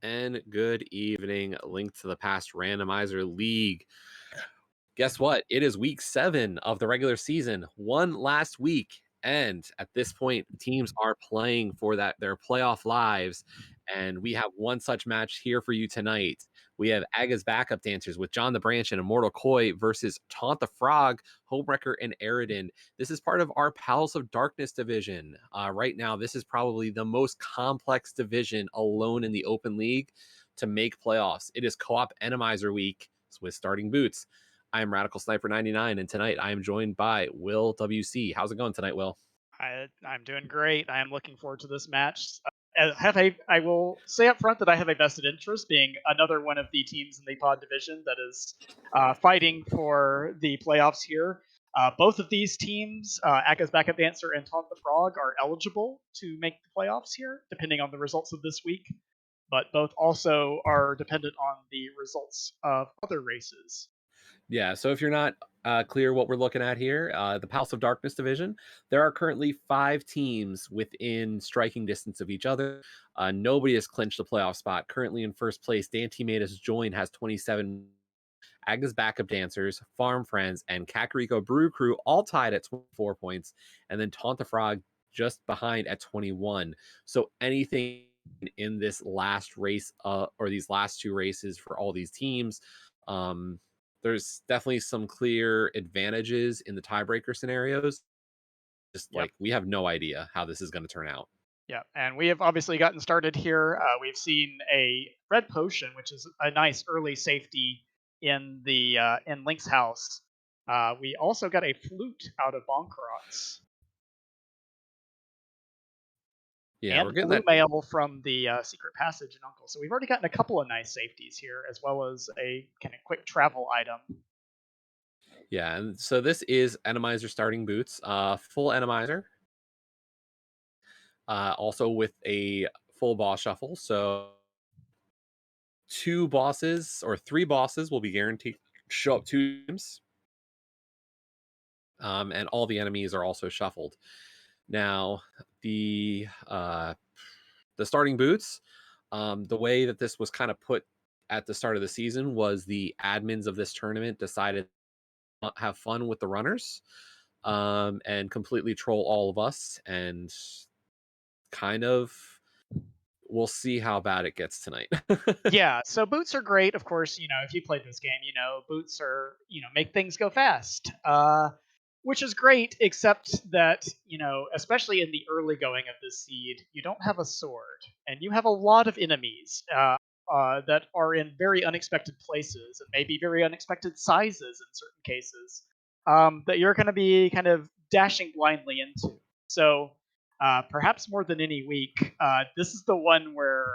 And good evening. Link to the Past Randomizer League. Guess what? It is week 7 of the regular season. One last week. And at this point, teams are playing for their playoff lives. And we have one such match here for you tonight. We have Aga's backup dancers with JohnTheBranch and Immortal Koi versus Taunt the Frog, Homewrecker, and Eradin. This is part of our Palace of Darkness division. Right now, this is probably the most complex division alone in the Open League to make playoffs. It is co-op Enemizer week with starting boots. I am Radical Sniper 99, and tonight I am joined by Will WC. How's it going tonight, Will? I'm doing great. I am looking forward to this match. I will say up front that I have a vested interest, being another one of the teams in the pod division that is fighting for the playoffs here. Both of these teams, Aka's Backup Dancer and Taunt the Frog, are eligible to make the playoffs here, depending on the results of this week. But both also are dependent on the results of other races. Yeah, so if you're not clear what we're looking at here, the Palace of Darkness division, there are currently 5 teams within striking distance of each other. Nobody has clinched a playoff spot. Currently in first place, Dan Teammatus Join has 27. Aga's Backup Dancers, Farm Friends, and Kakariko Brew Crew all tied at 24 points. And then Taunt the Frog just behind at 21. So anything in this last race or these last 2 races for all these teams, there's definitely some clear advantages in the tiebreaker scenarios. Just Yep. like we have no idea how this is going to turn out. Yeah, and we have obviously gotten started here. We've seen a red potion, which is a nice early safety in the in Link's house. We also got a flute out of Bonkarots Yeah, we're and getting blue that. mail from the secret passage in Uncle. So we've already gotten a couple of nice safeties here, as well as a kind of quick travel item. Yeah, and so this is Enemizer starting boots, full Enemizer, also with a full boss shuffle. So two bosses or three bosses will be guaranteed to show up two times, and all the enemies are also shuffled. Now, the starting boots, the way that this was kind of put at the start of the season was the admins of this tournament decided to have fun with the runners, and completely troll all of us, and kind of we'll see how bad it gets tonight. Yeah, so boots are great. Of course, if you played this game, boots are, make things go fast. Which is great, except that, especially in the early going of this seed, you don't have a sword, and you have a lot of enemies that are in very unexpected places and maybe very unexpected sizes in certain cases, that you're going to be kind of dashing blindly into. So perhaps more than any week, this is the one where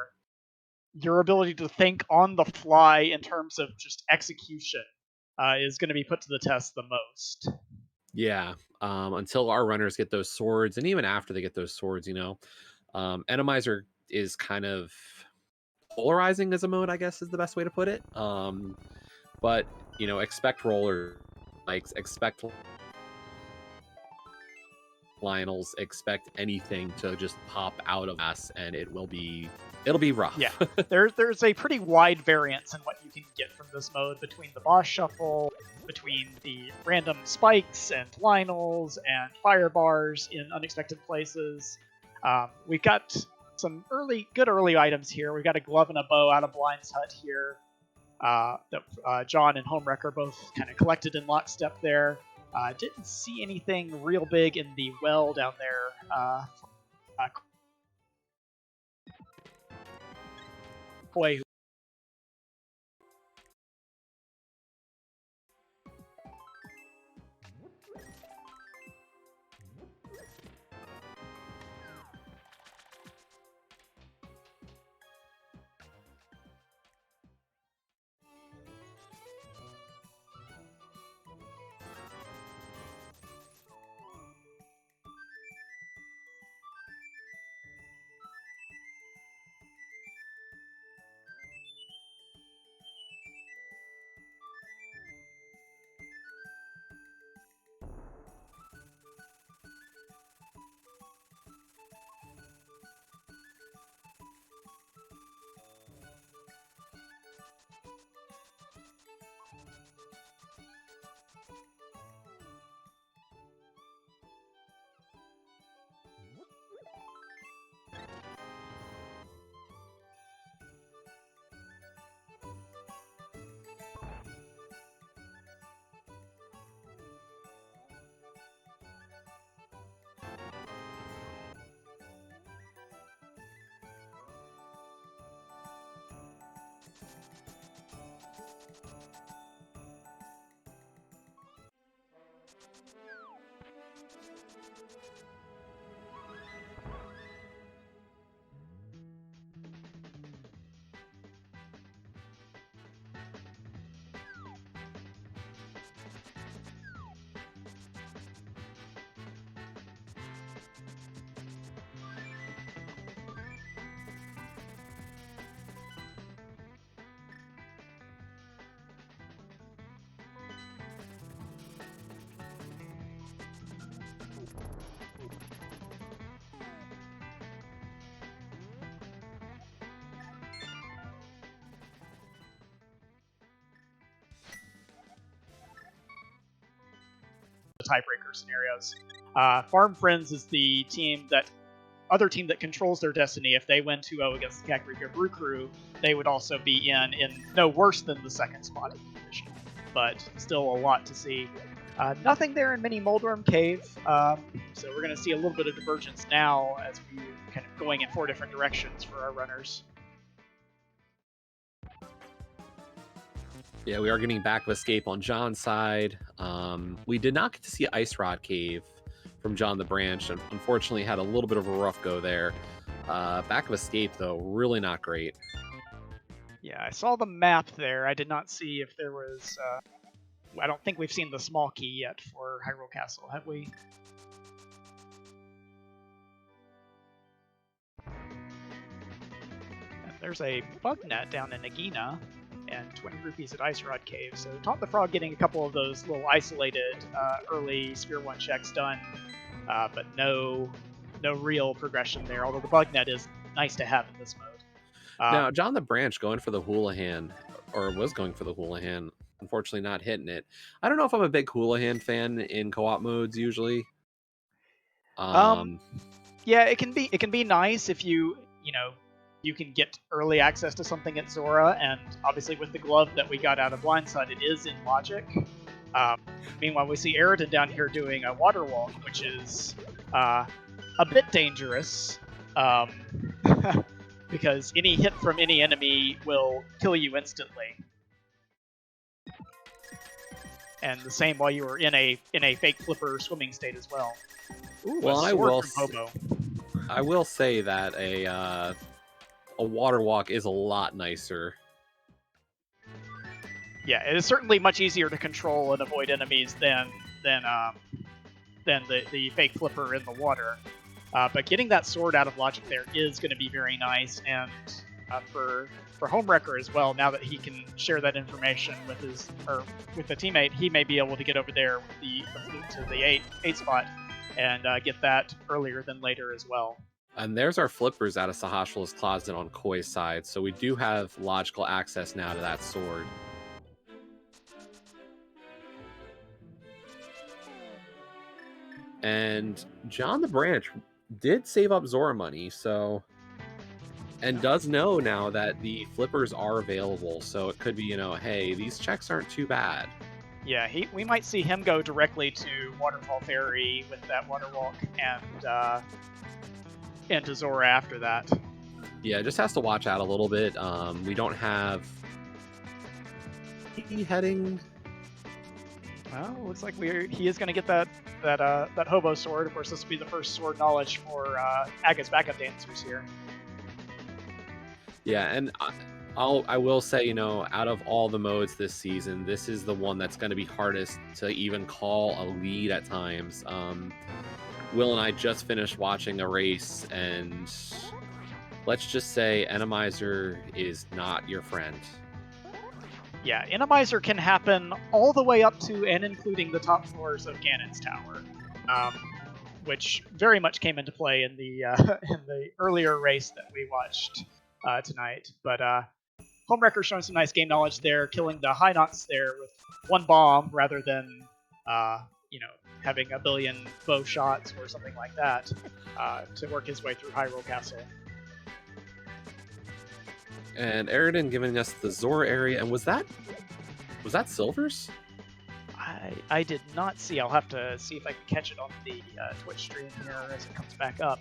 your ability to think on the fly in terms of just execution is going to be put to the test the most. Yeah, until our runners get those swords, and even after they get those swords, Enemizer is kind of polarizing as a mode, I guess is the best way to put it. But expect roller, like expect Lionels, expect anything to just pop out of us, and it'll be rough. Yeah, there's a pretty wide variance in what you can get from this mode between the boss shuffle, between the random spikes and Lionels and fire bars in unexpected places. We've got some good early items here. We've got a glove and a bow out of Blind's Hut here that John and Homewrecker both kind of collected in lockstep there. Didn't see anything real big in the well down there. Koi, the tiebreaker scenarios. Farm Friends is the other team that controls their destiny. If they win 2-0 against the Kakariko Brew Crew, they would also be in no worse than the second spot in the division. But still a lot to see. Nothing there in Mini Moldworm Cave, so we're going to see a little bit of divergence now as we're kind of going in 4 different directions for our runners. Yeah, we are getting back of escape on John's side. We did not get to see Ice Rod Cave from JohnTheBranch, and unfortunately had a little bit of a rough go there. Back of escape, though, really not great. Yeah, I saw the map there. I did not see if there was... I don't think we've seen the small key yet for Hyrule Castle, have we? And there's a bug net down in Nagina, and 20 rupees at Ice Rod Cave. So Taunt the Frog getting a couple of those little isolated early Sphere 1 checks done, but no real progression there, although the bug net is nice to have in this mode. Now, JohnTheBranch going for the Houlihan, or was going for the Houlihan, unfortunately not hitting it. I don't know if I'm a big Houlihan fan in co-op modes usually. Yeah, it can be nice if you can get early access to something at Zora, and obviously with the glove that we got out of Blindside, it is in logic. Meanwhile, we see Eradin down here doing a water walk, which is a bit dangerous, because any hit from any enemy will kill you instantly. And the same while you are in a fake flipper swimming state as well. Ooh, well, I will say that a water walk is a lot nicer. Yeah, it is certainly much easier to control and avoid enemies than the fake flipper in the water. But getting that sword out of logic there is going to be very nice, and for Homewrecker as well. Now that he can share that information with the teammate, he may be able to get over there with the flute to the 8 spot and get that earlier than later as well. And there's our flippers out of Sahasrah's closet on Koi's side, so we do have logical access now to that sword. And JohnTheBranch did save up Zora money, so... And does know now that the flippers are available, so it could be, hey, these checks aren't too bad. Yeah, we might see him go directly to Waterfall Ferry with that water walk, and to Zora after that. Yeah, just has to watch out a little bit. We don't have... heading... Well, looks like he is going to get that hobo sword. Of course, this will be the first sword knowledge for Aga's backup dancers here. Yeah, and I will say, out of all the modes this season, this is the one that's going to be hardest to even call a lead at times. Will and I just finished watching a race, and let's just say Enemizer is not your friend. Yeah, Enemizer can happen all the way up to and including the top floors of Ganon's Tower, which very much came into play in the earlier race that we watched tonight. But Homewrecker showing some nice game knowledge there, killing the high knots there with one bomb rather than having a billion bow shots or something like that to work his way through Hyrule Castle. And Eradin giving us the Zora area, and was that Silver's? I did not see. I'll have to see if I can catch it on the Twitch stream here as it comes back up.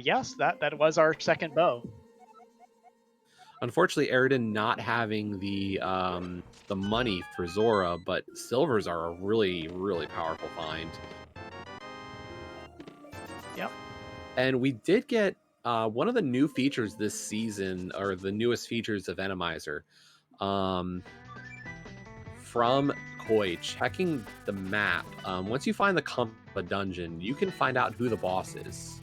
Yes, that was our second bow. Unfortunately, Eradin not having the money for Zora, but Silvers are a really, really powerful find. Yep. And we did get one of the new features this season, or the newest features of Enemizer, from Koi, checking the map. Once you find the Kumpa dungeon, you can find out who the boss is.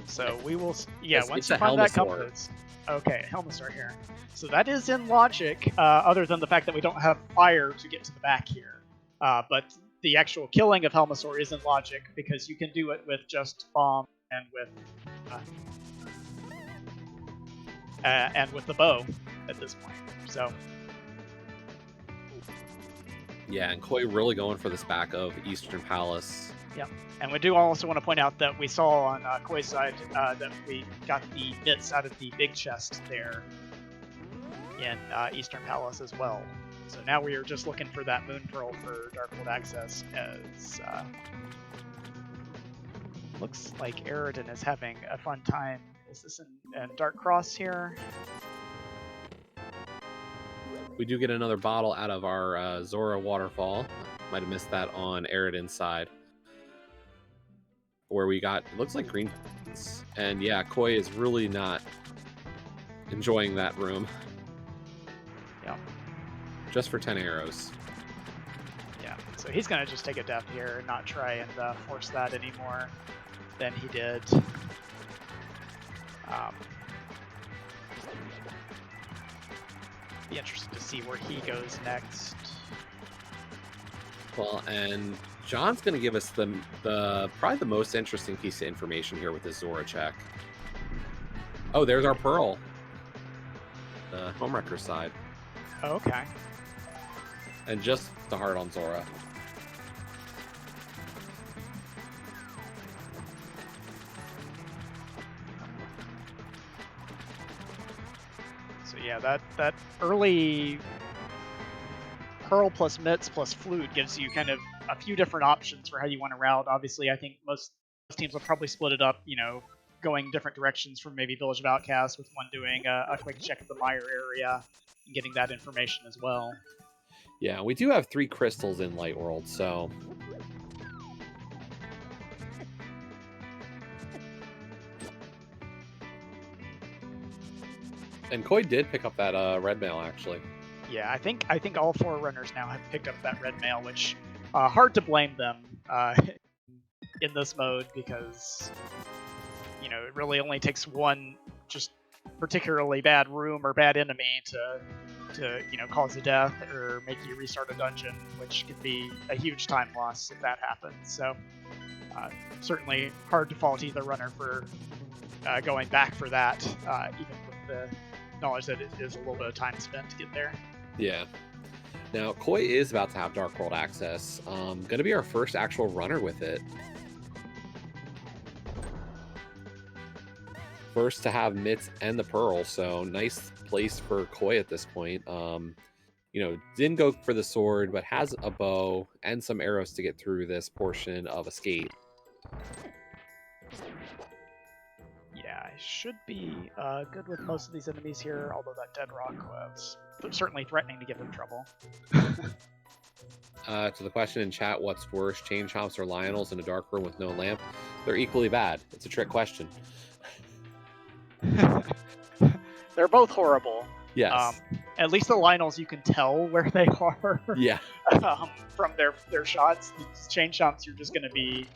So we will, once you find that Kumpa. Okay, Helmasaur here. So that is in logic, other than the fact that we don't have fire to get to the back here. But the actual killing of Helmasaur is in logic, because you can do it with just bomb and with the bow at this point. So yeah, and Koi really going for this back of Eastern Palace. Yep. And we do also want to point out that we saw on Koi's side that we got the bits out of the big chest there in Eastern Palace as well. So now we are just looking for that Moon Pearl for Darkwood access, as looks like Eradin is having a fun time. Is this in Dark Cross here? We do get another bottle out of our Zora waterfall. Might have missed that on Eradin's side, where we got, it looks like green. And yeah, Koi is really not enjoying that room. Yeah. Just for 10 arrows. Yeah, so he's going to just take a death here and not try and force that anymore than he did. Be interested to see where he goes next. Well, and John's going to give us the probably the most interesting piece of information here with this Zora check. Oh, there's our Pearl. The Homewrecker side. Oh, okay. And just the heart on Zora. So yeah, that early Pearl plus Mitts plus Flute gives you kind of a few different options for how you want to route. Obviously, I think most teams will probably split it up, going different directions from maybe Village of Outcasts, with one doing a quick check of the Mire area and getting that information as well. Yeah, we do have 3 crystals in Light World, so... And Koi did pick up that red mail, actually. Yeah, I think all 4 runners now have picked up that red mail, which hard to blame them in this mode, because it really only takes one just particularly bad room or bad enemy to cause a death or make you restart a dungeon, which can be a huge time loss if that happens. So certainly hard to fault either runner for going back for that, even with the knowledge that it is a little bit of time spent to get there. Yeah. Now, Koi is about to have Dark World access. Going to be our first actual runner with it. First to have Mitts and the Pearl, so nice place for Koi at this point. Didn't go for the sword, but has a bow and some arrows to get through this portion of Escape. Yeah, I should be good with most of these enemies here, although that dead rock was certainly threatening to give him trouble. To the question in chat, what's worse, Chain Chomps or Lionels in a dark room with no lamp? They're equally bad. It's a trick question. They're both horrible. Yes. At least the Lionels, you can tell where they are. Yeah. From their shots. These Chain Chomps, you're just going to be...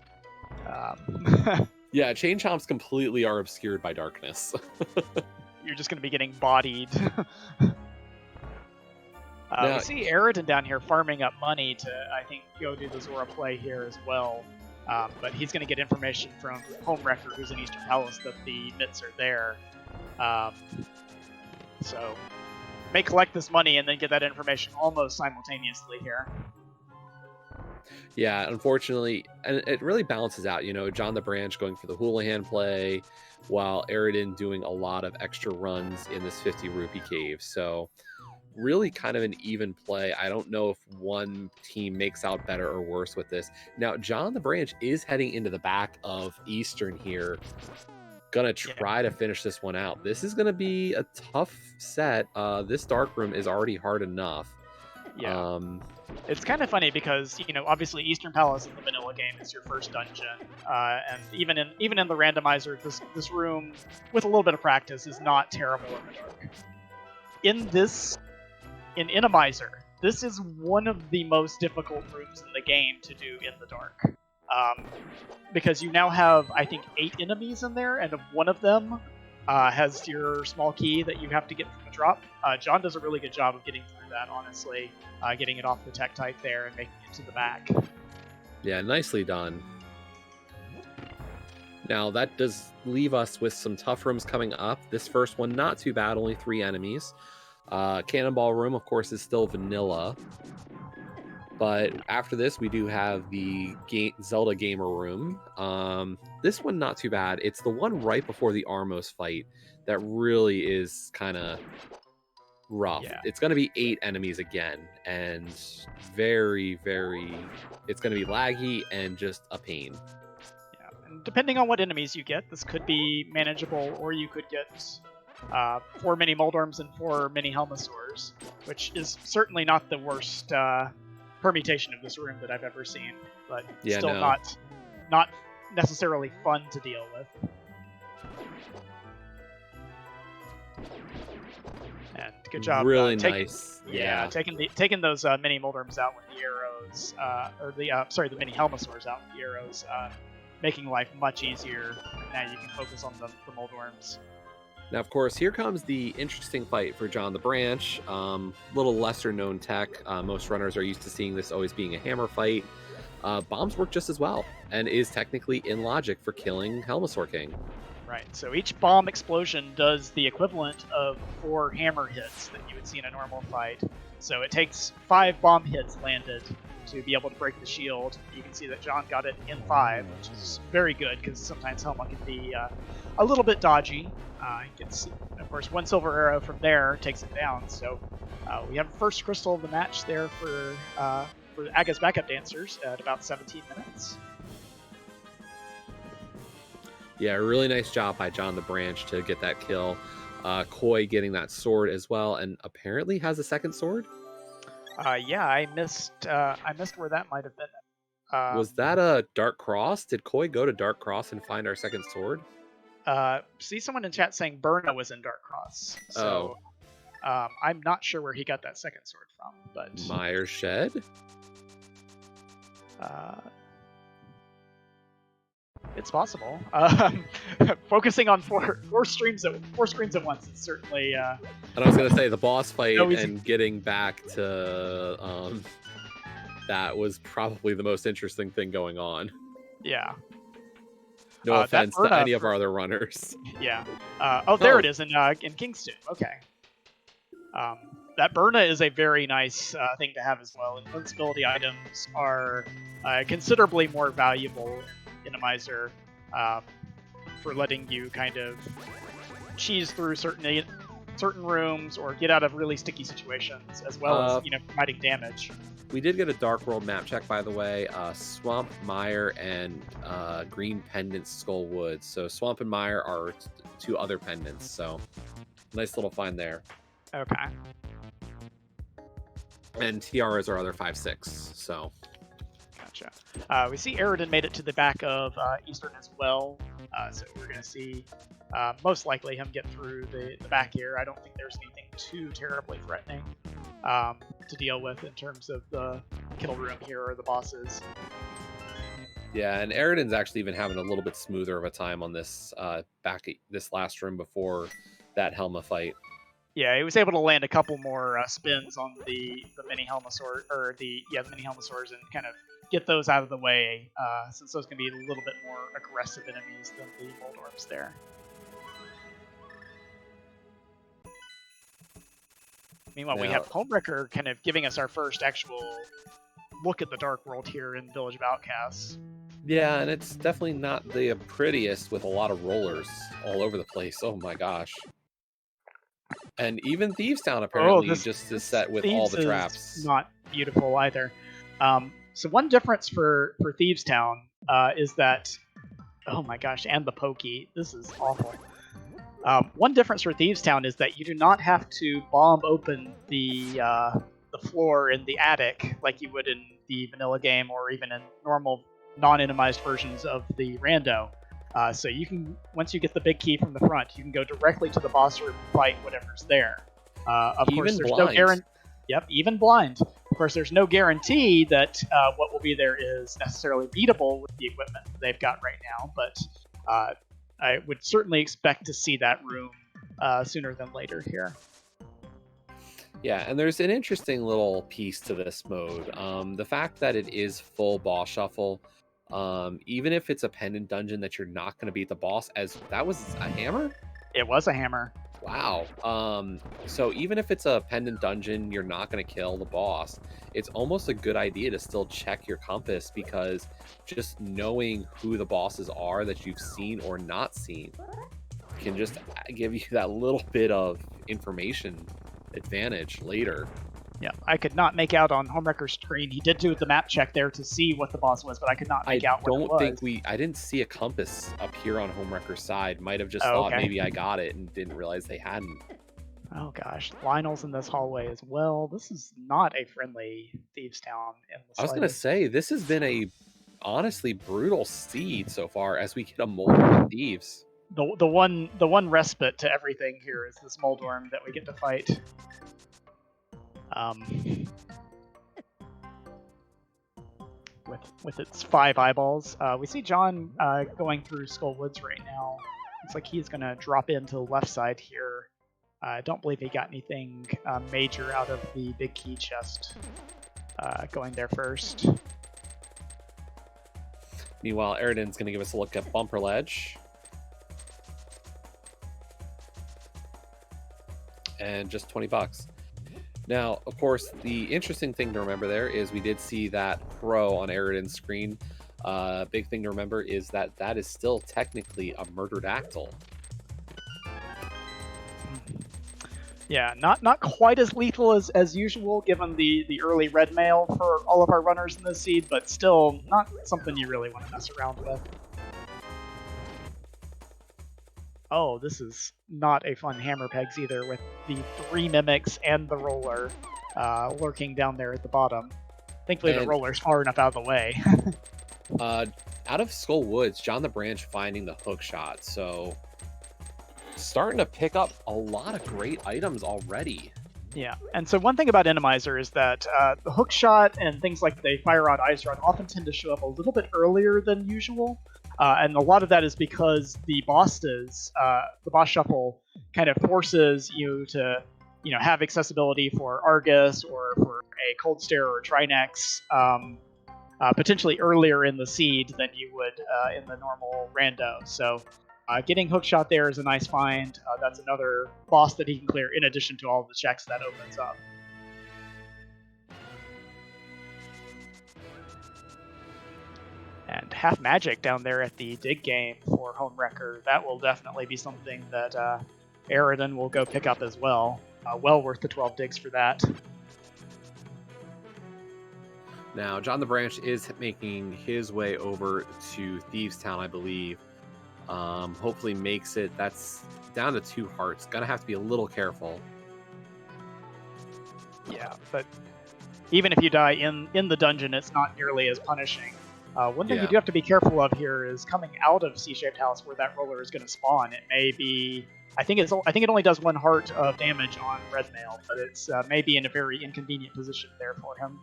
Yeah, Chain Chomps completely are obscured by darkness. You're just going to be getting bodied. We see Eradin down here farming up money to, I think, go do the Zora play here as well. But he's going to get information from Homewrecker, who's in Eastern Palace, that the Mitts are there. So may collect this money and then get that information almost simultaneously here. Yeah, unfortunately, and it really balances out. JohnTheBranch going for the Houlihan play, while Eradin doing a lot of extra runs in this 50 rupee cave. So really kind of an even play. I don't know if one team makes out better or worse with this. Now, JohnTheBranch is heading into the back of Eastern here. Gonna try to finish this one out. This is gonna be a tough set. This dark room is already hard enough. Yeah. It's kind of funny because, obviously Eastern Palace in the vanilla game is your first dungeon, and even in the randomizer, this room, with a little bit of practice, is not terrible in the dark. In Inamizer, this is one of the most difficult rooms in the game to do in the dark, because you now have, I think, 8 enemies in there, and one of them has your small key that you have to get from a drop. John does a really good job of getting through that, honestly, getting it off the Tektite there and making it to the back. Yeah, nicely done. Now, that does leave us with some tough rooms coming up. This first one, not too bad, only 3 enemies. Cannonball Room, of course, is still vanilla. But after this, we do have the Zelda Gamer Room. This one, not too bad. It's the one right before the Armos fight that really is kind of rough. Yeah. It's going to be 8 enemies again, and very, very... It's going to be laggy and just a pain. Yeah, and depending on what enemies you get, this could be manageable, or you could get 4 mini Moldorms and 4 mini Helmasaurs, which is certainly not the worst permutation of this room that I've ever seen, but still not necessarily fun to deal with. And good job. Really nice. Yeah, taking those mini Moldorms out with the arrows, or the mini Helmasaurs out with the arrows, making life much easier. Now you can focus on the Moldorms. Now, of course, here comes the interesting fight for JohnTheBranch. Little lesser known tech. Most runners are used to seeing this always being a hammer fight. Bombs work just as well, and is technically in logic for killing Helmasaur King. Right, so each bomb explosion does the equivalent of 4 hammer hits that you would see in a normal fight. So it takes 5 bomb hits landed to be able to break the shield. You can see that John got it in 5, which is very good, because sometimes Helma can be a little bit dodgy. Gets, of course, 1 silver arrow from there takes it down. So we have the first crystal of the match there for Aga's backup dancers at about 17 minutes. Yeah, really nice job by JohnTheBranch to get that kill. Koi getting that sword as well, and apparently has a second sword. Yeah, I missed where that might have been. Was that a Dark Cross? Did Koi go to Dark Cross and find our second sword? See someone in chat saying Berna was in Dark Cross. So I'm not sure where he got that second sword from, but Myers Shed? It's possible. Focusing on four screens at once is certainly. And I was gonna say the boss fight no and getting back to that was probably the most interesting thing going on. Yeah. No offense to any of our other runners. Yeah. There it is in Kingston. Okay. That Berna is a very nice thing to have as well. Invincibility items are considerably more valuable in Inamizer for letting you kind of cheese through certain rooms or get out of really sticky situations, as well as providing damage. We did get a Dark World map check, by the way. Swamp, Mire, and Green Pendant Skull Woods. So Swamp and Mire are 2 other pendants. So nice little find there. Okay. And Tiaras are other 5/6. So. Gotcha. We see Eradin made it to the back of Eastern as well. So we're going to see most likely him get through the back here. I don't think there's anything too terribly threatening to deal with in terms of the kill room here or the bosses. Yeah, and Eradin's actually even having a little bit smoother of a time on this this last room before that Helma fight. Yeah, he was able to land a couple more spins on the mini Helmasaur, or the mini Helmasaurs, and kind of get those out of the way, since those can be a little bit more aggressive enemies than the Moldorms there. Meanwhile, we have Homewrecker kind of giving us our first actual look at the Dark World here in Village of Outcasts. Yeah, and it's definitely not the prettiest, with a lot of rollers all over the place. Oh my gosh. And even Thieves Town apparently just is set with all the traps. Is not beautiful either. So one difference for Thieves Town is that, oh my gosh, and the pokey. This is awful. One difference for Thieves Town is that you do not have to bomb open the floor in the attic like you would in the vanilla game or even in normal non-itemized versions of the rando. So you can, once you get the big key from the front, you can go directly to the boss room and fight whatever's there. Of course, there's no guarantee. Yep, even blind. Of course, there's no guarantee that what will be there is necessarily beatable with the equipment they've got right now, but I would certainly expect to see that room sooner than later here. Yeah, and there's an interesting little piece to this mode. The fact that it is full boss shuffle, even if it's a pendant dungeon that you're not going to beat the boss, as that was a hammer? It was a hammer. Wow. So even if it's a pendant dungeon, you're not going to kill the boss. It's almost a good idea to still check your compass because just knowing who the bosses are that you've seen or not seen can just give you that little bit of information advantage later. Yeah, I could not make out on Homewrecker's screen. He did do the map check there to see what the boss was, but I could not make out what it was. I didn't see a compass up here on Homewrecker's side. Might have just Oh, thought okay. maybe I got it and didn't realize they hadn't. Oh gosh, Lionel's in this hallway as well. This is not a friendly Thieves Town in the I was going to slightest. say, this has been a honestly brutal seed so far as we get a Moldorm Thieves. The one respite to everything here is this Moldorm that we get to fight. With its 5 eyeballs. We see John going through Skull Woods right now. Looks like he's going to drop into the left side here. I don't believe he got anything major out of the big key chest going there first. Meanwhile, Eradin's going to give us a look at Bumper Ledge. And just $20. Now, of course, the interesting thing to remember there is we did see that pro on Eradin's screen. Big thing to remember is that that is still technically a murderedactyl. Yeah, not quite as lethal as usual, given the early red mail for all of our runners in this seed, but still not something you really want to mess around with. Oh, this is not a fun hammer pegs either, with the 3 mimics and the roller lurking down there at the bottom. Thankfully, the roller's far enough out of the way. Out of Skull Woods, JohnTheBranch finding the hook shot, so starting to pick up a lot of great items already. Yeah, and so one thing about Enemizer is that the hook shot and things like the fire rod, ice rod often tend to show up a little bit earlier than usual. And a lot of that is because the boss shuffle kind of forces you to, have accessibility for Argus or for a Cold Stare or Trinex, potentially earlier in the seed than you would in the normal rando. So getting Hookshot there is a nice find. That's another boss that he can clear in addition to all the checks that opens up. And half magic down there at the dig game for Homewrecker. That will definitely be something that Eradin will go pick up as well. Well worth the 12 digs for that. Now, JohnTheBranch is making his way over to Thieves Town, I believe. Hopefully makes it. That's down to 2 hearts. Gonna have to be a little careful. Yeah, but even if you die in the dungeon, it's not nearly as punishing. One thing you do have to be careful of here is coming out of C-shaped house where that roller is going to spawn. It may be, I think it only does 1 heart of damage on red mail, but it's maybe in a very inconvenient position there for him.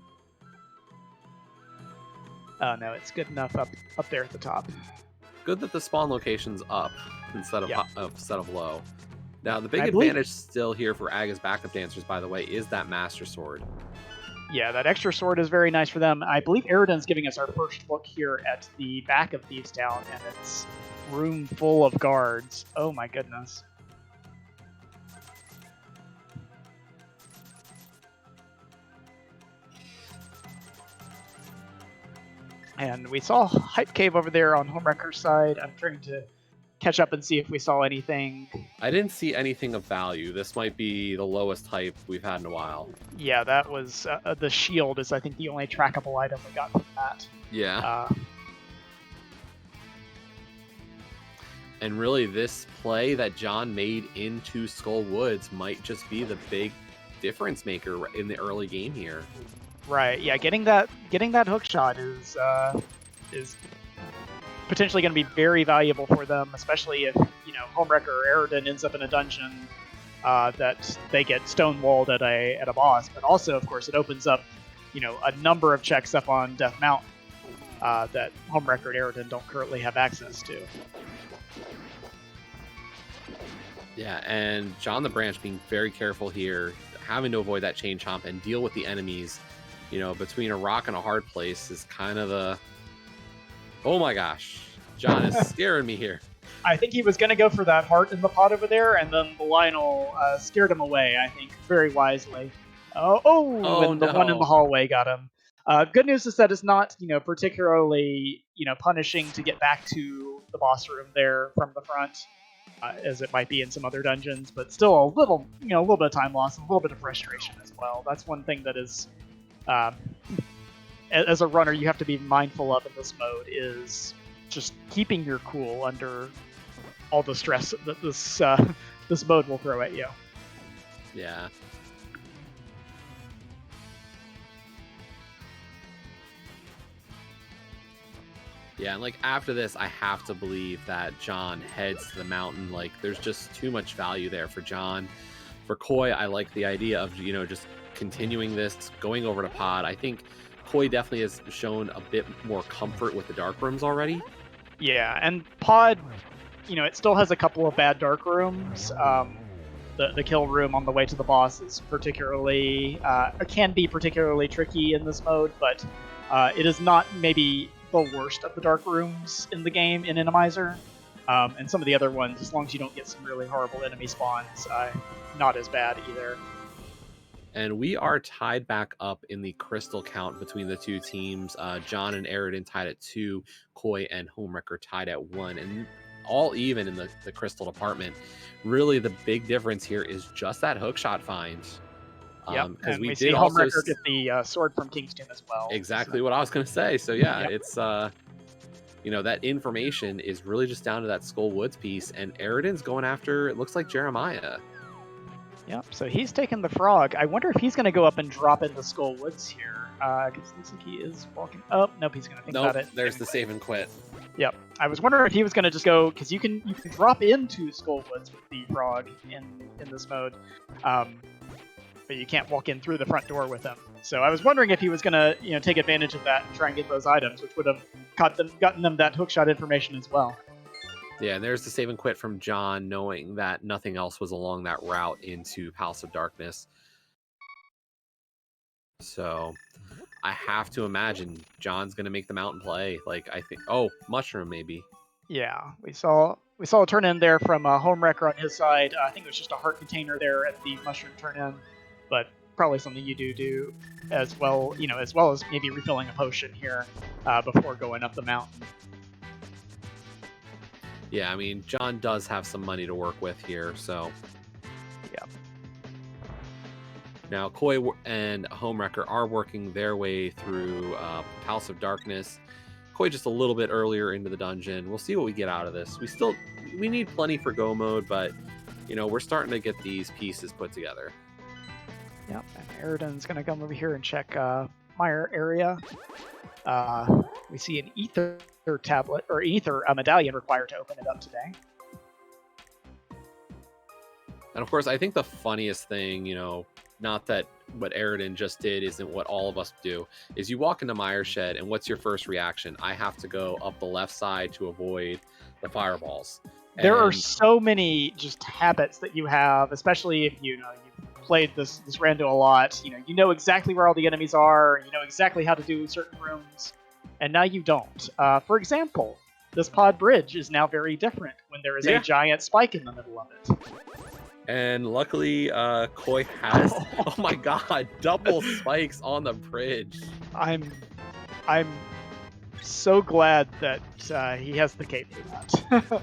No, it's good enough up there at the top. Good that the spawn location's up instead of low. Now, the big I advantage still here for Aga's backup dancers, by the way, is that Master Sword. Yeah, that extra sword is very nice for them. I believe Eradin's giving us our first look here at the back of Thieves Town, and it's room full of guards. Oh my goodness. And we saw Hype Cave over there on Homewrecker's side. I'm trying to catch up and see if we saw anything. I didn't see anything of value. This might be the lowest hype we've had in a while. Yeah, that was the shield is I think the only trackable item we got from that. Yeah. And really, this play that John made into Skull Woods might just be the big difference maker in the early game here. Right. Yeah, getting that hook shot is potentially going to be very valuable for them, especially if Homewrecker or Eradin ends up in a dungeon that they get stonewalled at a boss. But also, of course, it opens up a number of checks up on Death Mountain that Homewrecker and Eradin don't currently have access to. Yeah, and JohnTheBranch being very careful here, having to avoid that chain chomp and deal with the enemies, between a rock and a hard place is kind of the... Oh my gosh, John is scaring me here. I think he was going to go for that heart in the pot over there, and then the Lionel scared him away, I think, very wisely. And the one in the hallway got him. Good news is that it's not, particularly, punishing to get back to the boss room there from the front, as it might be in some other dungeons, but still a little bit of time loss, and a little bit of frustration as well. That's one thing that is, as a runner, you have to be mindful of in this mode, is just keeping your cool under all the stress that this mode will throw at you. Yeah. Yeah, and like after this, I have to believe that John heads to the mountain. Like, there's just too much value there for John. For Koi, I like the idea of, just continuing this, going over to Pod. I think Koi definitely has shown a bit more comfort with the dark rooms already. Yeah, and Pod, it still has a couple of bad dark rooms. The kill room on the way to the boss is can be particularly tricky in this mode, but it is not maybe the worst of the dark rooms in the game in Inamizer. And some of the other ones, as long as you don't get some really horrible enemy spawns, not as bad either. And we are tied back up in the crystal count between the two teams. John and Eradin tied at 2, Koi and Homewrecker tied at 1, and all even in the crystal department. Really, the big difference here is just that hookshot find. Because we did see Homewrecker get the sword from King's Tomb as well. Exactly what I was going to say. So yeah, it's that information is really just down to that Skull Woods piece, and Eradin's going after, it looks like, Jeremiah. Yep, so he's taking the frog. I wonder if he's going to go up and drop into Skull Woods here. Because it looks like he is walking. Oh, nope, he's going to think about it. There's the save and quit. Yep, I was wondering if he was going to just go, because you can drop into Skull Woods with the frog in this mode. But you can't walk in through the front door with him. So I was wondering if he was going to, take advantage of that and try and get those items, which would have gotten them that hookshot information as well. Yeah, and there's the save and quit from John, knowing that nothing else was along that route into House of Darkness. So I have to imagine John's going to make the mountain play. Like, I think, Mushroom maybe. Yeah, we saw a turn in there from Homewrecker on his side. I think it was just a heart container there at the Mushroom turn in. But probably something you do as well, as well as maybe refilling a potion here before going up the mountain. Yeah, I mean, John does have some money to work with here, so. Yeah. Now, Koi and Homewrecker are working their way through House of Darkness. Koi just a little bit earlier into the dungeon. We'll see what we get out of this. We need plenty for go mode, but, we're starting to get these pieces put together. Yep, and Eradin's going to come over here and check Mire area. We see an ether tablet, or ether medallion required to open it up today. And of course, I think the funniest thing, not that what Eradin just did isn't what all of us do, is you walk into Mire Shed, and what's your first reaction? I have to go up the left side to avoid the fireballs. There are so many just habits that you have, especially if you played this rando a lot. You know exactly where all the enemies are. You know exactly how to do certain rooms, and now you don't. For example, this pod bridge is now very different when there is a giant spike in the middle of it. And luckily, Koi has oh my god, double spikes on the bridge. I'm so glad that he has the cape for that.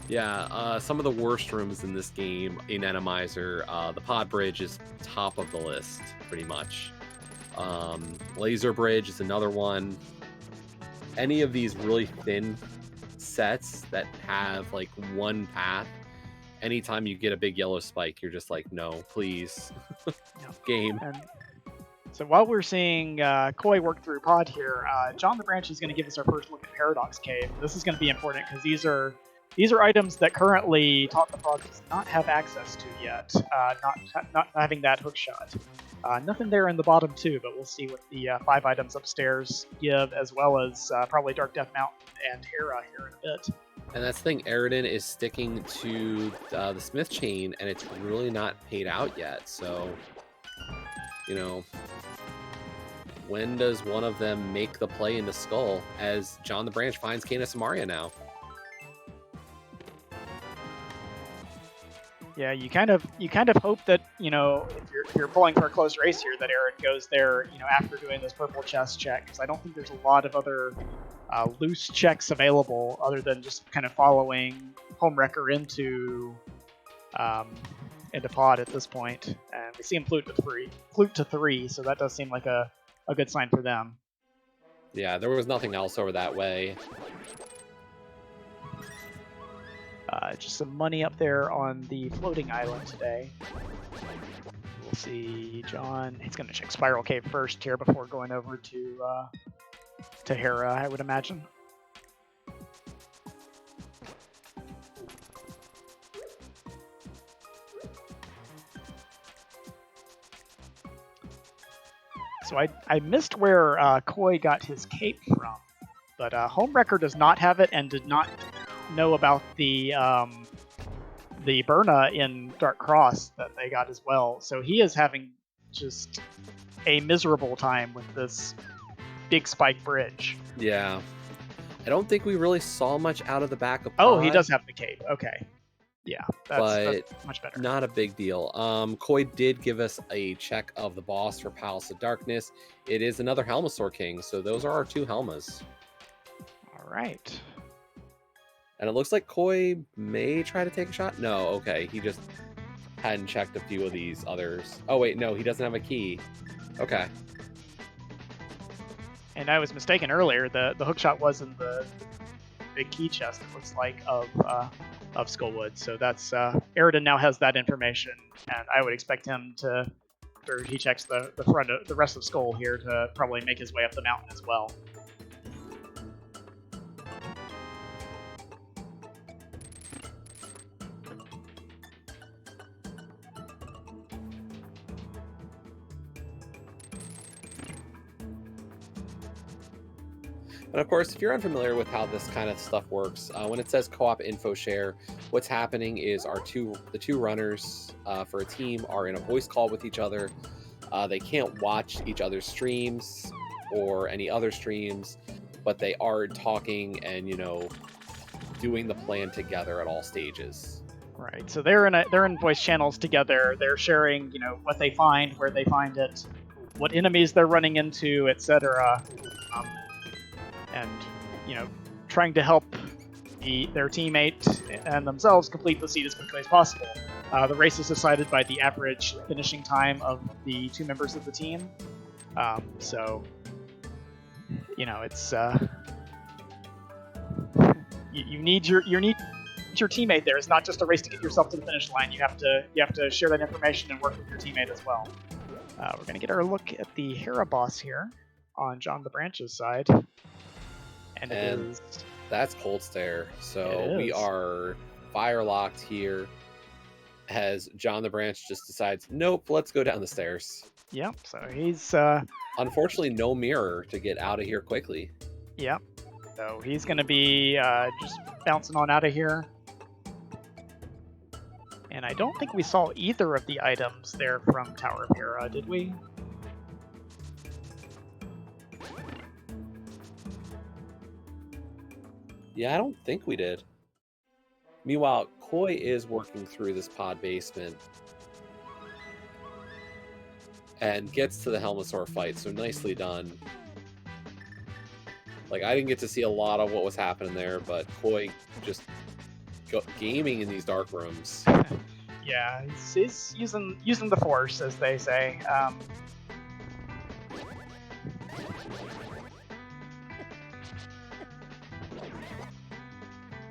Yeah, some of the worst rooms in this game in Inamizer, the pod bridge is top of the list, pretty much. Laser bridge is another one. Any of these really thin sets that have like one path, anytime you get a big yellow spike, you're just like, no, please. Game. And so while we're seeing Koi work through pod here, JohnTheBranch is going to give us our first look at Paradox Cave. This is going to be important because these are items that currently Talk the Frog does not have access to yet, not having that hook shot. Nothing there in the bottom two, but we'll see what the 5 items upstairs give, as well as probably Dark Death Mountain and Hera here in a bit. And that's the thing, Eradin is sticking to the Smith chain, and it's really not paid out yet, so, when does one of them make the play into Skull as JohnTheBranch finds Canis and Maria now? Yeah, you kind of hope that, you know, if you're pulling for a close race here, that Eradin goes there, you know, after doing this purple chest check, because I don't think there's a lot of other loose checks available other than just kind of following Homewrecker into pod at this point. And we see him flute to three, so that does seem like a good sign for them. Yeah, there was nothing else over that way. Just some money up there on the floating island today. We'll see John. He's going to check Spiral Cave first here before going over to Hera, I would imagine. So I missed where Koi got his cape from, but Homewrecker does not have it and did not know about the Burna in Dark Cross that they got as well. So he is having just a miserable time with this big spike bridge. Yeah. I don't think we really saw much out of the back of Pod. Oh, he does have the cape. Okay. Yeah, that's much better. Not a big deal. Koi did give us a check of the boss for Palace of Darkness. It is another Helmasaur King, so those are our two Helmas. All right. And it looks like Koi may try to take a shot. No, okay. He just hadn't checked a few of these others. Oh, wait, no, he doesn't have a key. Okay. And I was mistaken earlier. The hookshot was in the big key chest, it looks like, of Skullwood. So that's Eradin now has that information, and I would expect him to, after he checks the rest of Skull here, to probably make his way up the mountain as well. And of course, if you're unfamiliar with how this kind of stuff works, when it says co-op info share, what's happening is the two runners for a team are in a voice call with each other. They can't watch each other's streams or any other streams, but they are talking and, you know, doing the plan together at all stages. Right. So they're in voice channels together. They're sharing, you know, what they find, where they find it, what enemies they're running into, etc. And, you know, trying to help their teammate and themselves complete the seed as quickly as possible. The race is decided by the average finishing time of the two members of the team. So, you know, it's you need your teammate there. It's not just a race to get yourself to the finish line. You have to share that information and work with your teammate as well. We're gonna get our look at the Hera boss here on JohnTheBranch's side. And that's Cold Stare. So we are fire locked here as JohnTheBranch just decides, nope, let's go down the stairs. Yep. So he's unfortunately no mirror to get out of here quickly. Yep. So he's going to be just bouncing on out of here. And I don't think we saw either of the items there from Tower of Hera, did we? Yeah, I don't think we did. Meanwhile, Koi is working through this pod basement and gets to the Helmasaur fight, so nicely done. Like, I didn't get to see a lot of what was happening there, but Koi just gaming in these dark rooms. Yeah, he's using the Force, as they say.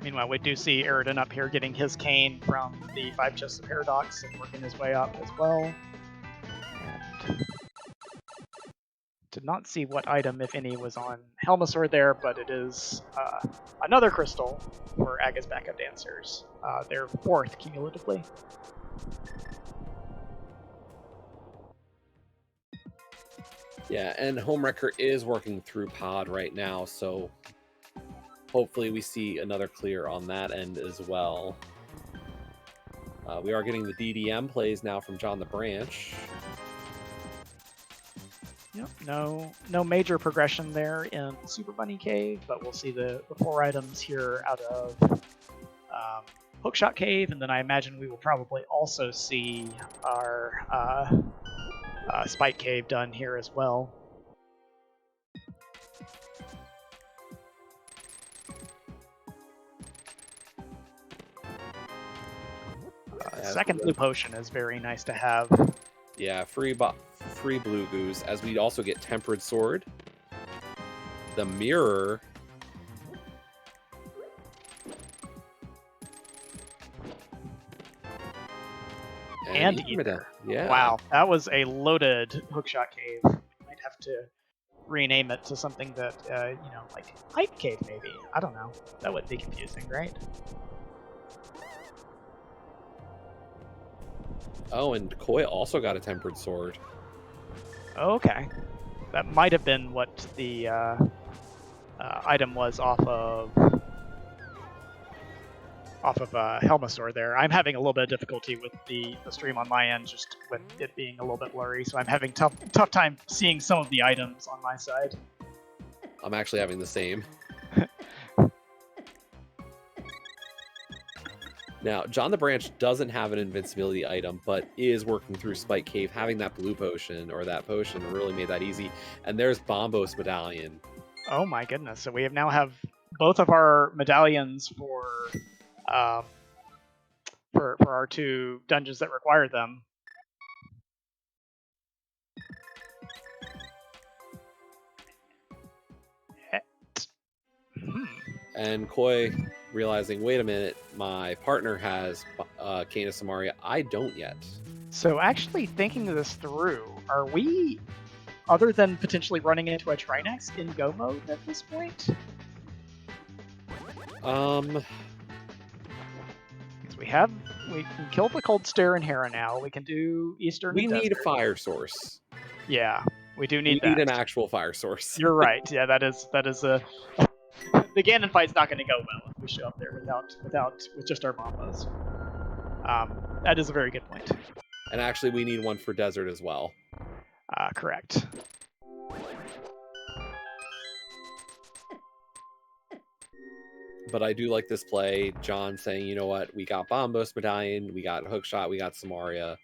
Meanwhile, we do see Eradin up here getting his cane from the 5 chests of Paradox and working his way up as well. And did not see what item, if any, was on Helmasaur there, but it is another crystal for Aga's backup dancers. Their 4th cumulatively. Yeah, and Homewrecker is working through pod right now, so hopefully we see another clear on that end as well. We are getting the DDM plays now from JohnTheBranch. Yep, no major progression there in Super Bunny Cave, but we'll see the 4 items here out of Hookshot Cave, and then I imagine we will probably also see our Spike Cave done here as well. Second blue potion is very nice to have. Yeah, free blue goose, as we also get Tempered Sword, the mirror, and Eater. Yeah. Wow, that was a loaded Hookshot Cave. We might have to rename it to something that, like Pipe Cave maybe. I don't know. That would be confusing, right? Oh, and Koi also got a Tempered Sword. Okay. That might have been what the item was off of Helmasaur there. I'm having a little bit of difficulty with the stream on my end, just with it being a little bit blurry, so I'm having tough time seeing some of the items on my side. I'm actually having the same. Now, JohnTheBranch doesn't have an invincibility item, but is working through Spike Cave. Having that blue potion, or that potion, really made that easy. And there's Bombos Medallion. Oh my goodness. So we now have both of our medallions for our 2 dungeons that require them. And Koi realizing, wait a minute, my partner has Canis Samaria. I don't yet. So actually thinking this through, are we, other than potentially running into a Trinex, in go mode at this point? Because we can kill the Cold Stare and Hera now. We can do Eastern. We need a fire source. Yeah, we do need that. We need an actual fire source. You're right. Yeah, that is a. The Ganon fight's not going to go well if we show up there with just our bombos. That is a very good point. And actually, we need one for desert as well. Correct. But I do like this play. John saying, you know what, we got Bombos Medallion, we got Hookshot, we got Samaria.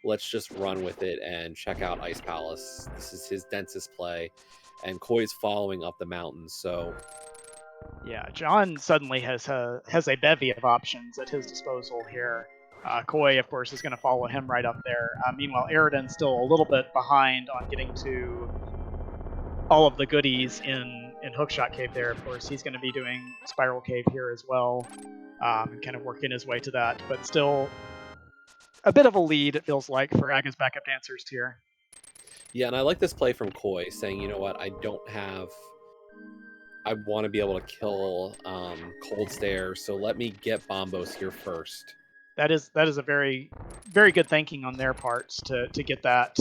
Let's just run with it and check out Ice Palace. This is his densest play. And Koi's following up the mountains, so... Yeah, John suddenly has a bevy of options at his disposal here. Koi, of course, is going to follow him right up there. Meanwhile, Eradin's still a little bit behind on getting to all of the goodies in Hookshot Cave there. Of course, he's going to be doing Spiral Cave here as well, and kind of working his way to that. But still, a bit of a lead, it feels like, for Aga's backup dancers here. Yeah, and I like this play from Koi, saying, you know what, I want to be able to kill Cold Stare, so let me get Bombos here first. That is a very, very good thinking on their parts to get that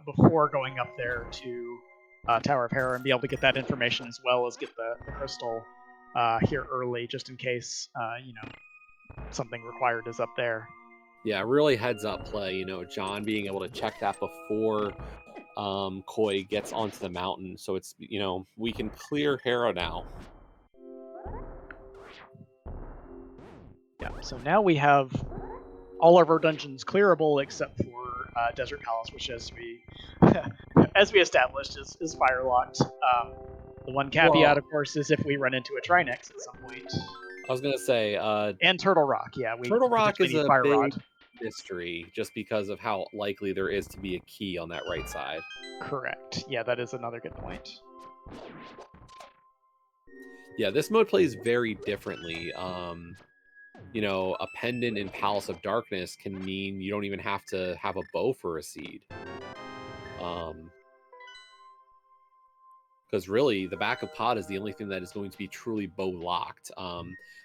before going up there to Tower of Hera and be able to get that information as well as get the crystal here early, just in case something required is up there. Yeah, really heads up play. John being able to check that before Koi gets onto the mountain, so it's we can clear Hera now. Yeah, so now we have all of our dungeons clearable except for Desert Palace, which as we established is fire locked. The one caveat, of course, is if we run into a Trinex at some point. I was gonna say, and Turtle Rock, yeah. Turtle Rock is a fire big rod. mystery, just because of how likely there is to be a key on that right side. Correct. Yeah, that is another good point. Yeah, this mode plays very differently. A pendant in Palace of Darkness can mean you don't even have to have a bow for a seed. Because really, the back of pod is the only thing that is going to be truly bow locked.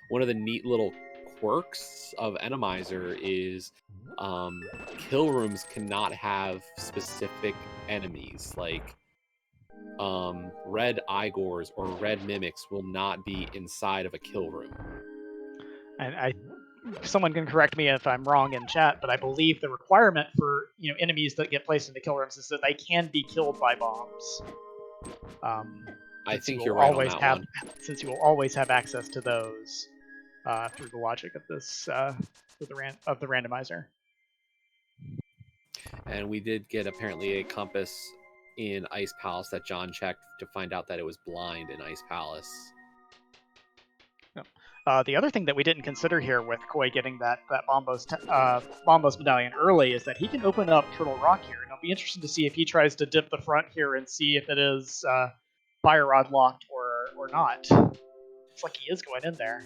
One of the neat little quirks of Enemizer is kill rooms cannot have specific enemies. Like red Igors or red Mimics will not be inside of a kill room. And someone can correct me if I'm wrong in chat, but I believe the requirement for enemies that get placed into kill rooms is that they can be killed by bombs. I think you're right on that one. Since you will always have access to those through the logic of this of the randomizer. And we did get apparently a compass in Ice Palace that John checked to find out that it was blind in Ice Palace. The other thing that we didn't consider here with Koi getting that Bombos medallion early is that he can open up Turtle Rock here. And it'll be interesting to see if he tries to dip the front here and see if it is Fire Rod locked or not. It's like he is going in there.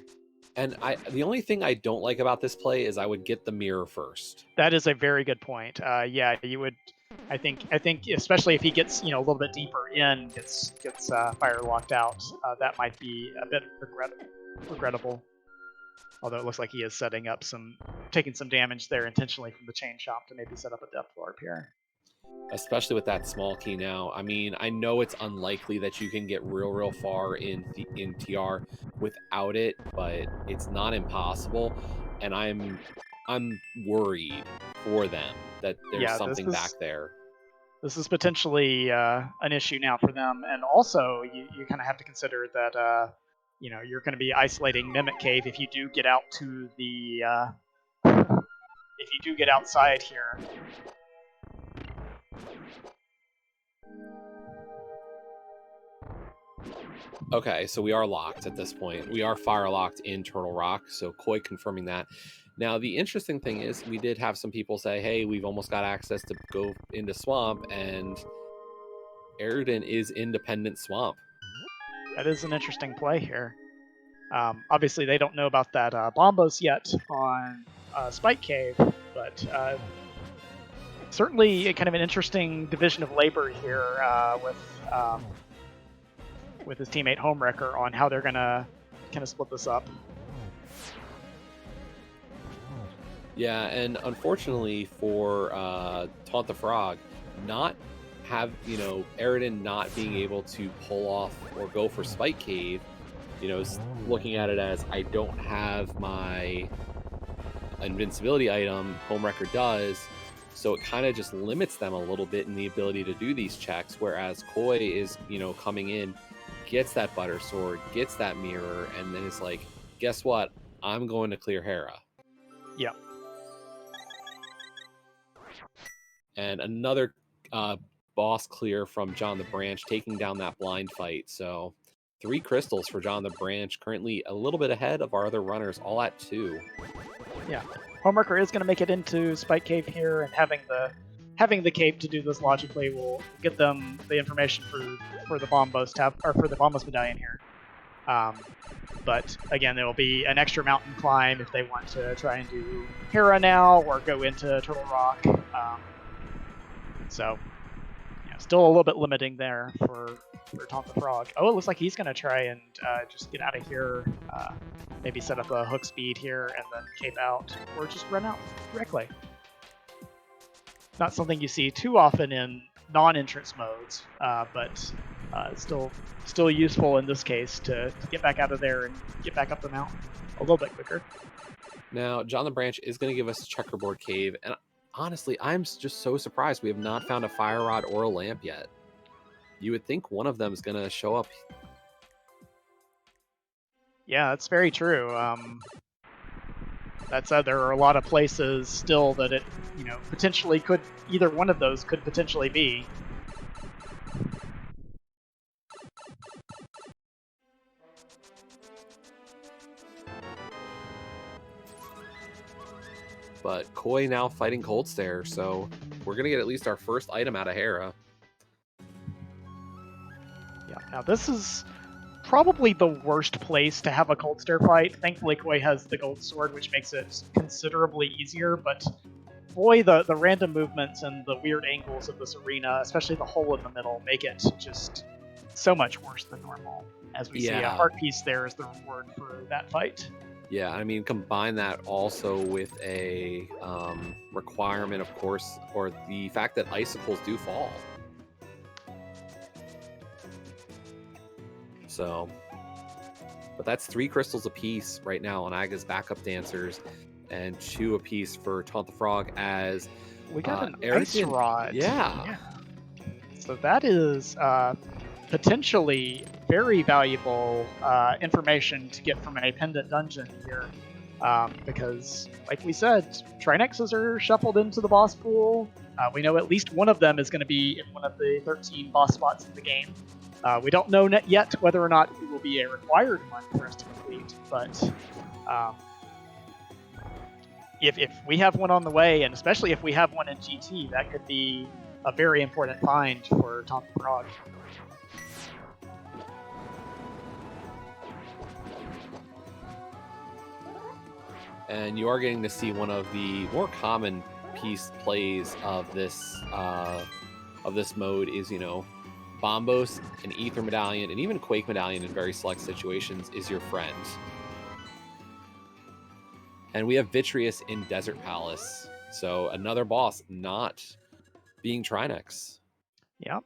And the only thing I don't like about this play is I would get the mirror first. That is a very good point. Yeah, you would. I think especially if he gets a little bit deeper in, gets fire locked out, that might be a bit regrettable. Although it looks like he is taking some damage there intentionally from the chain shop to maybe set up a depth warp here. Especially with that small key now. I mean, I know it's unlikely that you can get real far in TR without it, but it's not impossible. And I'm worried for them that there's something back there. This is potentially an issue now for them, and also you kind of have to consider that you're going to be isolating Mimic Cave if you do get out to the if you do get outside here. Okay, so we are locked at this point. We are fire locked in Turtle Rock, so Koi confirming that. Now, the interesting thing is we did have some people say, hey, we've almost got access to go into Swamp, and Eradin is independent Swamp. That is an interesting play here. Obviously, they don't know about that Bombos yet on Spike Cave, but certainly kind of an interesting division of labor here with his teammate Homewrecker on how they're going to kind of split this up. Yeah, and unfortunately for Taunt the Frog, Eradin not being able to pull off or go for Spike Cave, looking at it as I don't have my invincibility item, Homewrecker does, so it kind of just limits them a little bit in the ability to do these checks, whereas Koi is, coming in, gets that Butter Sword, gets that mirror, and then it's like, guess what? I'm going to clear Hera. Yeah. And another boss clear from JohnTheBranch, taking down that blind fight. So 3 crystals for JohnTheBranch, currently a little bit ahead of our other runners, all at 2. Yeah. Homewrecker is going to make it into Spike Cave here, and having the cape to do this logically will get them the information for the Bombos for the Bombos medallion here. But again, there will be an extra mountain climb if they want to try and do Hera now or go into Turtle Rock. So, still a little bit limiting there for Taunt the Frog. Oh, it looks like he's going to try and just get out of here, maybe set up a hook speed here and then cape out, or just run out directly. Not something you see too often in non-entrance modes, but still useful in this case to get back out of there and get back up the mountain a little bit quicker. Now, JohnTheBranch is going to give us Checkerboard Cave, and honestly, I'm just so surprised we have not found a Fire Rod or a lamp yet. You would think one of them is going to show up. Yeah, that's very true. That said, there are a lot of places still that it, potentially could, either one of those could potentially be. But Koi now fighting Cold Stare, so we're going to get at least our first item out of Hera. Yeah, now this is probably the worst place to have a Cold Stare fight. Thankfully, Koi has the Gold Sword, which makes it considerably easier, but boy, the random movements and the weird angles of this arena, especially the hole in the middle, make it just so much worse than normal. As we see a heart piece there as the reward for that fight. Yeah, I mean, combine that also with a requirement, of course, or the fact that icicles do fall. So, But that's 3 crystals apiece right now on Aga's backup dancers, and 2 apiece for Taunt the Frog as We got an ice Eradin. rod. Yeah. So that is potentially very valuable information to get from a pendant dungeon here. Because, like we said, Trinexes are shuffled into the boss pool. We know at least one of them is going to be in one of the 13 boss spots in the game. We don't know yet whether or not it will be a required one for us to complete, but if we have one on the way, and especially if we have one in GT, that could be a very important find for Taunt the Frog. And you are getting to see one of the more common piece plays of this mode is, Bombos and Ether Medallion and even Quake Medallion in very select situations is your friend. And we have Vitreous in Desert Palace. So another boss not being Trinex. Yep.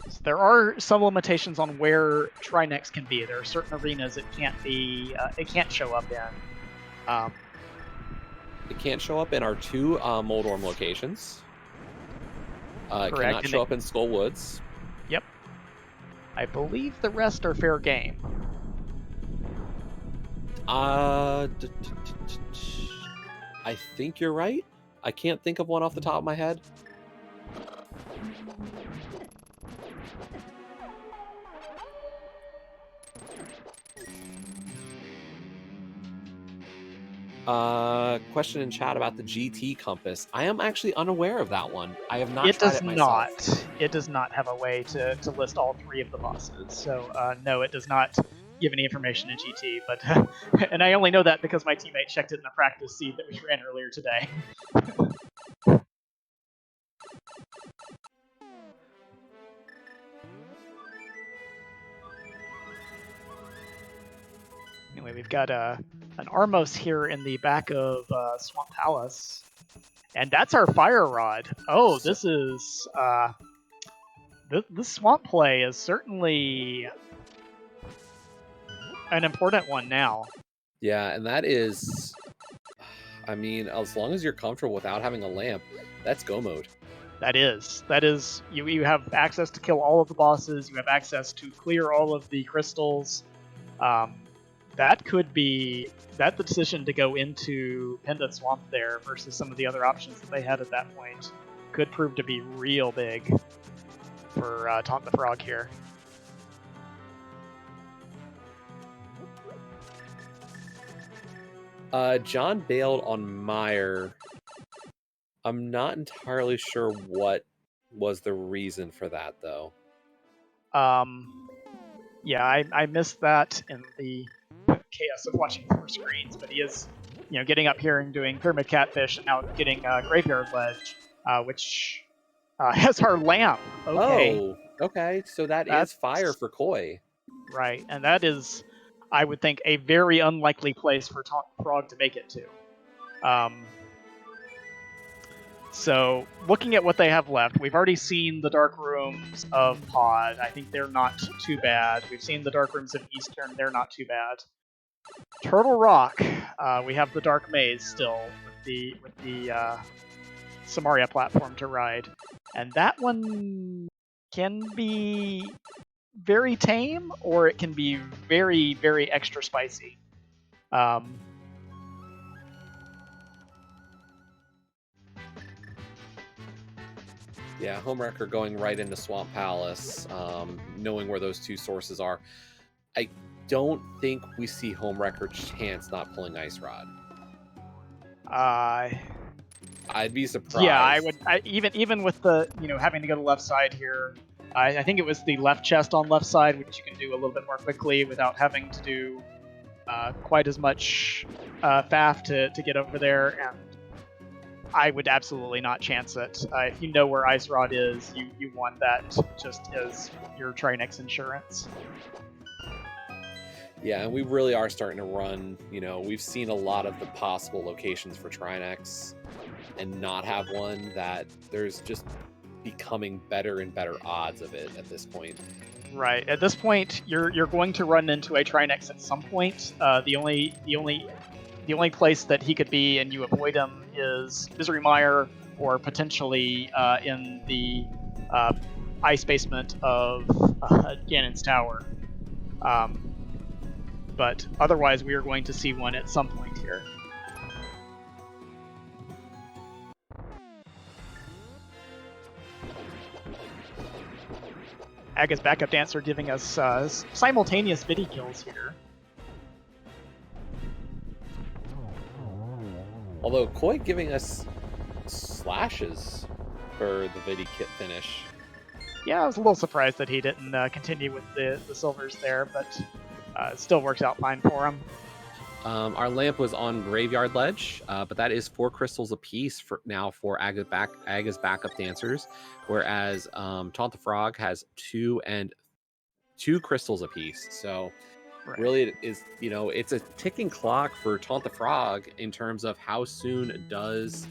So there are some limitations on where Trinex can be. There are certain arenas it can't show up in. It can't show up in our 2 Moldorm locations. It cannot show up in Skull Woods. Yep. I believe the rest are fair game. I think you're right. I can't think of one off the top of my head. Question in chat about the GT compass. I am actually unaware of that one. I have not tried it myself. It does not have a way to list all 3 of the bosses. So no, it does not give any information in GT. But and I only know that because my teammate checked it in a practice seed that we ran earlier today. Anyway, we've got an Armos here in the back of Swamp Palace. And that's our Fire Rod. Oh, this is... this Swamp play is certainly an important one now. Yeah, and that is... I mean, as long as you're comfortable without having a lamp, that's go mode. That is. You have access to kill all of the bosses. You have access to clear all of the crystals. That could be the decision to go into Pendant Swamp there versus some of the other options that they had at that point could prove to be real big for Taunt the Frog here. John bailed on Meyer. I'm not entirely sure what was the reason for that, though. Yeah, I missed that in the chaos of watching 4 screens, but he is, getting up here and doing Pyramid Catfish and now getting Graveyard Ledge, which has our lamp. Okay. Oh, okay. So that's fire for Koi. Right, and that is, I would think, a very unlikely place for Taunt the Frog to make it to. So, looking at what they have left, we've already seen the Dark Rooms of Pod. I think they're not too bad. We've seen the Dark Rooms of Eastern. They're not too bad. Turtle Rock, we have the Dark Maze still with the Samaria platform to ride. And that one can be very tame, or it can be very, very extra spicy. Yeah, Homewrecker going right into Swamp Palace, knowing where those 2 sources are. I don't think we see Homewrecker chance not pulling Ice Rod. I'd be surprised. Yeah, I would. Even with the having to go to the left side here, I think it was the left chest on left side, which you can do a little bit more quickly without having to do quite as much faff to get over there. And I would absolutely not chance it. If you know where Ice Rod is, you want that just as your Trinex insurance. Yeah, and we really are starting to run, we've seen a lot of the possible locations for Trinex and not have one, that there's just becoming better and better odds of it at this point. Right. At this point, you're going to run into a Trinex at some point. The only place that he could be and you avoid him is Misery Mire or potentially in the ice basement of Ganon's Tower. But otherwise, we are going to see one at some point here. Aga's backup dancer giving us simultaneous Vidi kills here. Although Koi giving us slashes for the Vidi kit finish. Yeah, I was a little surprised that he didn't continue with the silvers there, but it still works out fine for him. Our lamp was on Graveyard Ledge, but that is 4 crystals apiece for Aga's backup dancers, whereas Taunt the Frog has 2 crystals apiece. So Right. really, it is, it's a ticking clock for Taunt the Frog in terms of how soon does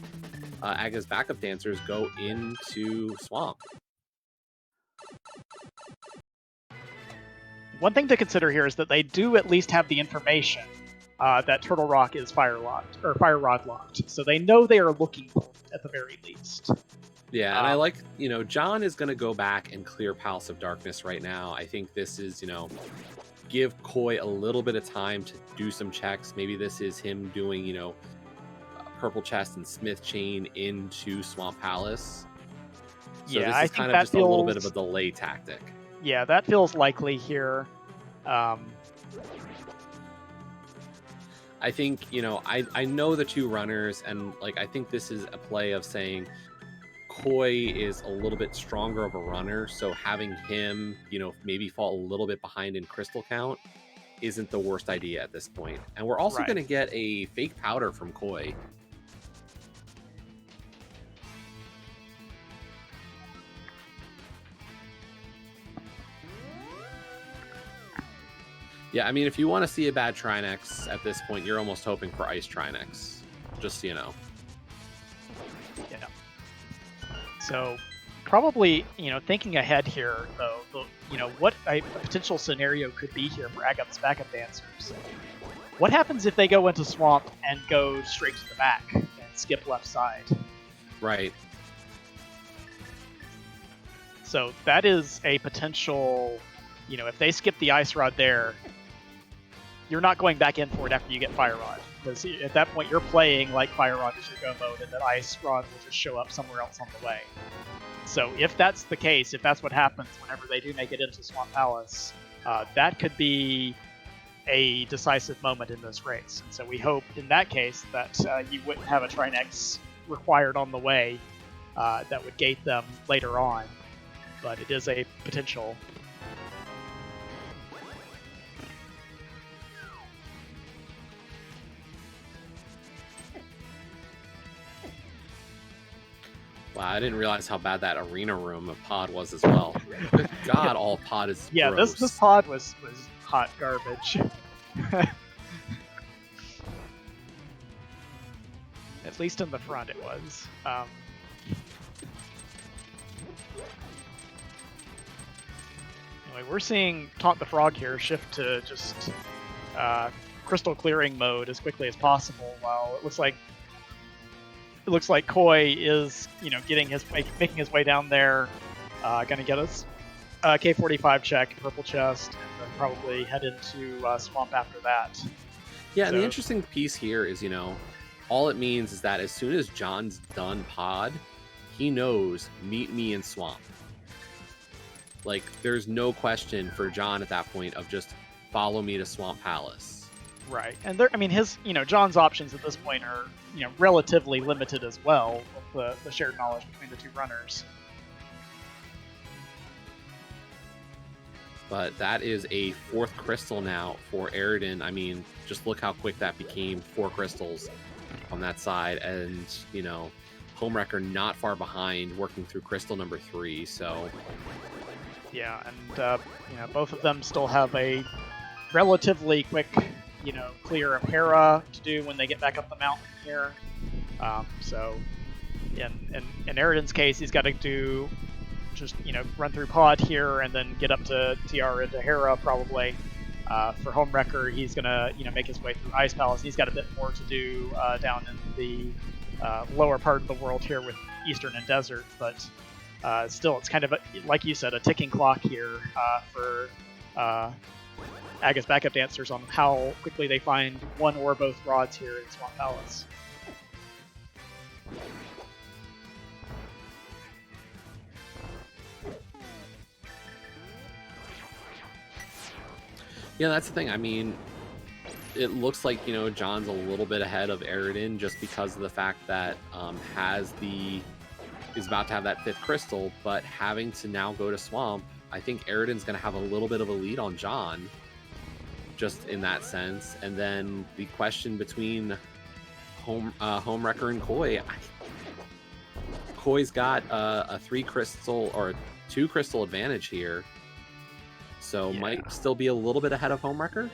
Aga's backup dancers go into Swamp. One thing to consider here is that they do at least have the information that Turtle Rock is fire rod locked, so they know they are looking for it at the very least. Yeah, and I like, John is going to go back and clear Palace of Darkness right now. I think this is, give Koi a little bit of time to do some checks. Maybe this is him doing, Purple Chest and Smith Chain into Swamp Palace. So yeah, this I is think kind that of just feels, a little bit of a delay tactic. Yeah, that feels likely here. I think, I know the 2 runners, and I think this is a play of saying Koi is a little bit stronger of a runner, so having him, maybe fall a little bit behind in crystal count isn't the worst idea at this point. And we're also going to get a fake powder from Koi. Yeah, I mean, if you want to see a bad Trinex at this point, you're almost hoping for Ice Trinex, just so you know. Yeah. So, probably, thinking ahead here, though, what a potential scenario could be here for Aga's backup dancers. What happens if they go into Swamp and go straight to the back and skip left side? Right. So that is a potential, if they skip the Ice Rod there, you're not going back in for it after you get Fire Rod. Because at that point, you're playing like Fire Rod is your go mode, and that Ice Rod will just show up somewhere else on the way. So if that's the case, if that's what happens whenever they do make it into Swamp Palace, that could be a decisive moment in this race. And so we hope in that case that you wouldn't have a Trinex required on the way that would gate them later on. But it is a potential. Wow, I didn't realize how bad that arena room of pod was as well. Good God, yeah. All pod is gross. This pod was hot garbage. At least in the front it was. Anyway, we're seeing Taunt the Frog here shift to just crystal clearing mode as quickly as possible, while it looks like Koi is, making his way down there, gonna get us K45 check, Purple Chest, and then probably head into Swamp after that. Yeah, and the interesting piece here is, all it means is that as soon as John's done pod, he knows, meet me in Swamp. There's no question for John at that point of just follow me to Swamp Palace. Right, and his, John's options at this point are, relatively limited as well with the shared knowledge between the 2 runners. But that is a 4th crystal now for Eradin. I mean, just look how quick that became. 4 crystals on that side, and Homewrecker not far behind, working through crystal number 3. So yeah, and both of them still have a relatively quick clear of Hera to do when they get back up the mountain here. So in Eradin's case, he's got to do just run through Pod here and then get up to TR into Hera probably. For Homewrecker, he's gonna make his way through Ice Palace. He's got a bit more to do down in the lower part of the world here with Eastern and Desert, but still, it's kind of like you said, a ticking clock here for Aga's backup dancers on how quickly they find one or both rods here in Swamp Palace. Yeah, that's the thing. I mean, it looks like, John's a little bit ahead of Eradin just because of the fact that is about to have that 5th crystal, but having to now go to Swamp, I think Eradin's going to have a little bit of a lead on John, just in that sense. And then the question between Homewrecker and Koi, Koi's got a 3 crystal or 2 crystal advantage here. So might still be a little bit ahead of Homewrecker.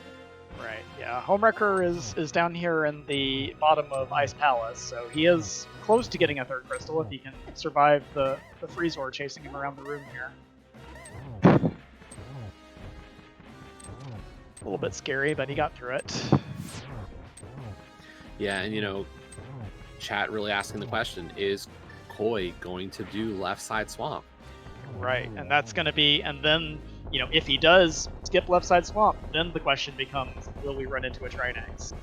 Right, yeah. Homewrecker is down here in the bottom of Ice Palace, so he is close to getting a 3rd crystal if he can survive the Freezor chasing him around the room here. A little bit scary, but he got through it. Yeah, and chat really asking the question, is Koi going to do left side swamp? Right, and that's going to be, and then if he does skip left side swamp, then the question becomes, will we run into a Trinex?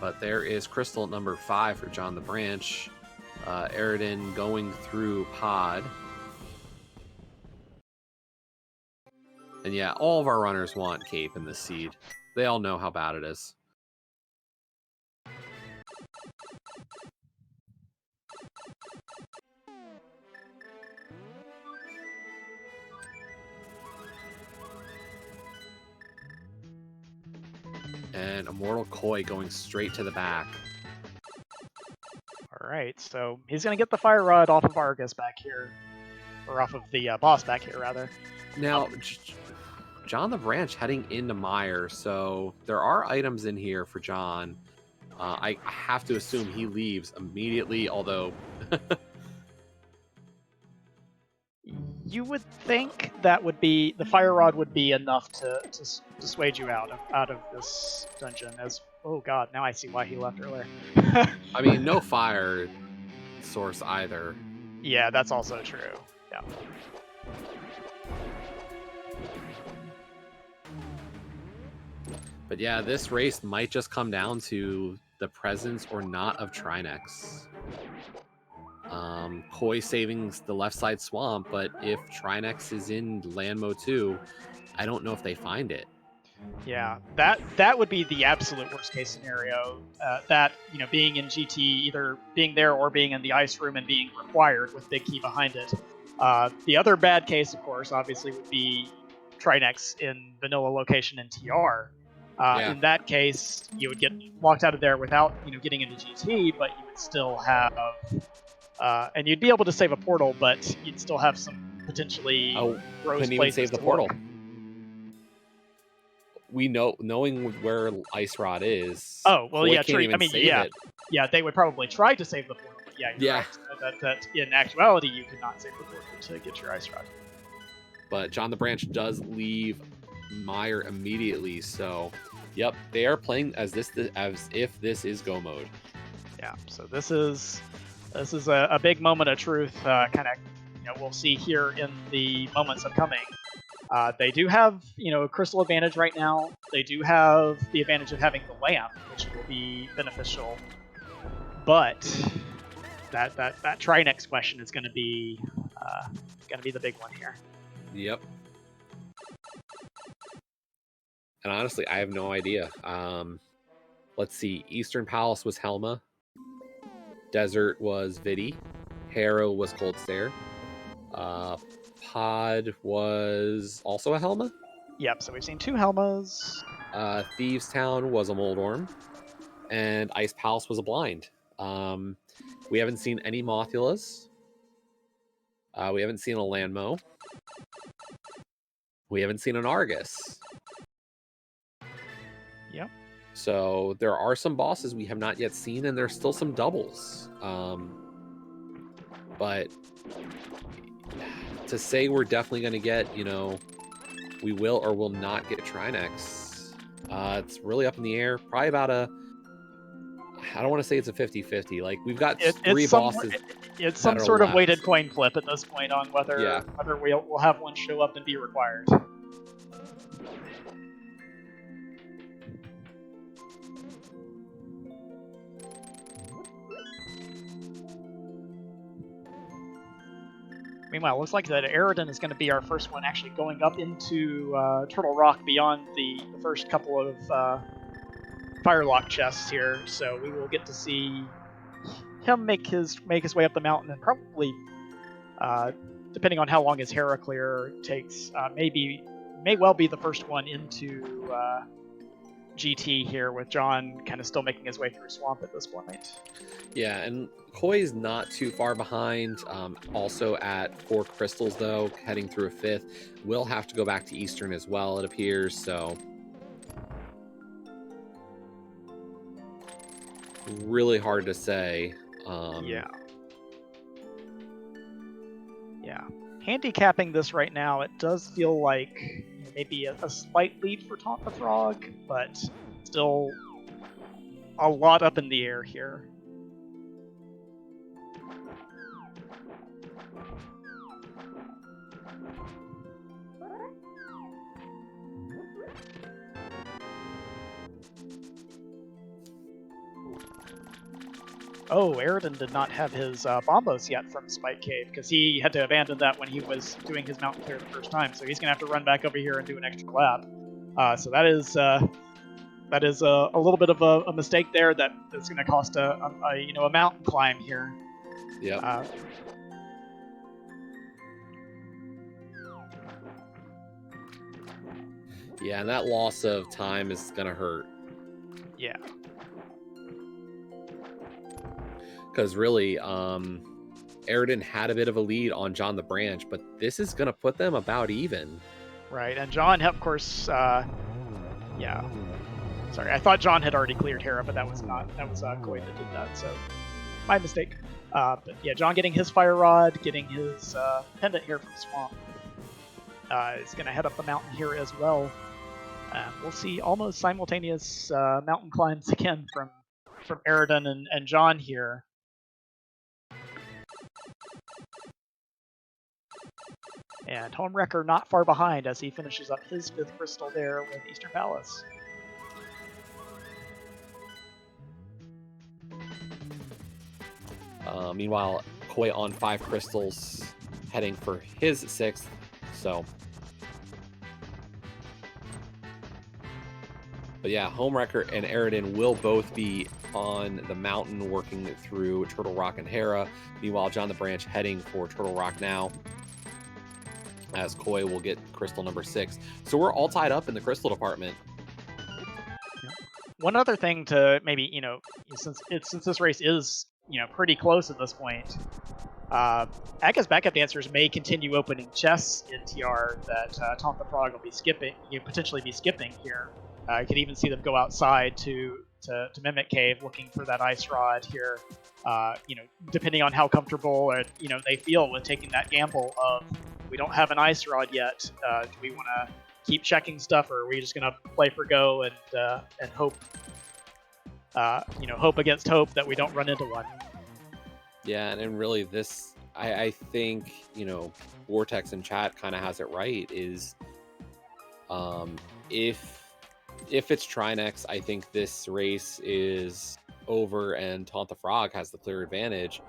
But there is crystal number 5 for JohnTheBranch. Eradin going through Pod. And yeah, all of our runners want Cape in this seed. They all know how bad it is. And Immortal Koi going straight to the back. Alright, so he's going to get the Fire Rod off of Argus back here. Or off of the boss back here, rather. Now, JohnTheBranch heading into Mire, so there are items in here for John. I have to assume he leaves immediately, although... You would think that would be the Fire Rod would be enough to dissuade you out of this dungeon. As oh god, now I see why he left earlier. I mean, no fire source either. Yeah, that's also true. Yeah. But yeah, this race might just come down to the presence or not of Trinex. Koi saving the left side swamp, but if Trinex is in land mode 2, I don't know if they find it. Yeah, that would be the absolute worst case scenario. That being in GT, either being there or being in the ice room and being required with Big Key behind it. The other bad case, of course, obviously would be Trinex in vanilla location in TR. In that case, you would get locked out of there without getting into GT, but you would still have, and you'd be able to save a portal, but you'd still have some potentially gross couldn't even places save the to portal. look. We knowing where Ice Rod is. Oh well, Koi yeah, can't true. even I mean, save yeah, it. yeah, they would probably try to save the portal. But yeah, you're right. That in actuality, you could not save the portal to get your Ice Rod. But JohnTheBranch does leave Mire immediately, so yep, they are playing as if this is go mode. Yeah, so this is a big moment of truth. Kind of, we'll see here in the moments upcoming. They do have a crystal advantage right now. They do have the advantage of having the lamp, which will be beneficial. But that Trinex question is going to be the big one here. Yep. And honestly, I have no idea. Let's see. Eastern Palace was Helma. Desert was Vidi. Harrow was Cold Stare. Pod was also a Helma. Yep, so we've seen 2 Helmas. Thieves Town was a Moldorm. And Ice Palace was a Blind. We haven't seen any Mothulas. We haven't seen a Landmo. We haven't seen an Argus. Yep. So there are some bosses we have not yet seen, and there's still some doubles. But to say we're definitely going to get, we will or will not get Trinex, it's really up in the air. Probably about I don't want to say it's a 50-50. Like, we've got three bosses. It's some sort of weighted coin flip at this point on whether we'll have one show up and be required. Meanwhile, it looks like that Eradin is going to be our first one actually going up into Turtle Rock beyond the first couple of Firelock chests here. So we will get to see him make his way up the mountain, and probably, depending on how long his Hera clear takes, may well be the first one into GT here, with John kind of still making his way through Swamp at this point. Yeah, and Koi's not too far behind. Also at 4 crystals, though, heading through a 5th. Will have to go back to Eastern as well, it appears, so... really hard to say. Yeah. Handicapping this right now, it does feel like maybe a slight lead for Taunt the Frog, but still a lot up in the air here. Oh, Eradin did not have his Bombos yet from Spike Cave, because he had to abandon that when he was doing his mountain clear the first time, so he's going to have to run back over here and do an extra lap. So that is a little bit of a mistake there that's going to cost a mountain climb here. Yeah. Yeah, and that loss of time is going to hurt. Yeah. Because really, Eradin had a bit of a lead on JohnTheBranch, but this is going to put them about even. Right, and John, of course, yeah. Sorry, I thought John had already cleared Hera, but that was not. That was Koi that did that, so my mistake. But yeah, John getting his Fire Rod, getting his pendant here from Swamp. Is going to head up the mountain here as well. We'll see almost simultaneous mountain climbs again from Eradin and John here. And Homewrecker not far behind as he finishes up his 5th crystal there with Eastern Palace. Meanwhile, Koi on 5 crystals, heading for his 6th, so... But yeah, Homewrecker and Eradin will both be on the mountain working through Turtle Rock and Hera. Meanwhile, JohnTheBranch heading for Turtle Rock now, as Koi will get crystal number 6. So we're all tied up in the crystal department. One other thing to maybe, since this race is, pretty close at this point, Aga's backup dancers may continue opening chests in TR that Taunt the Frog will be potentially be skipping here. You could even see them go outside to Mimic Cave looking for that ice rod here. Depending on how comfortable they feel with taking that gamble of, we don't have an ice rod yet. Do we want to keep checking stuff, or are we just going to play for go and hope, hope against hope that we don't run into one? Yeah, and really this, I think, Vortex in chat kind of has it right, is if it's Trinex, I think this race is over and Taunt the Frog has the clear advantage.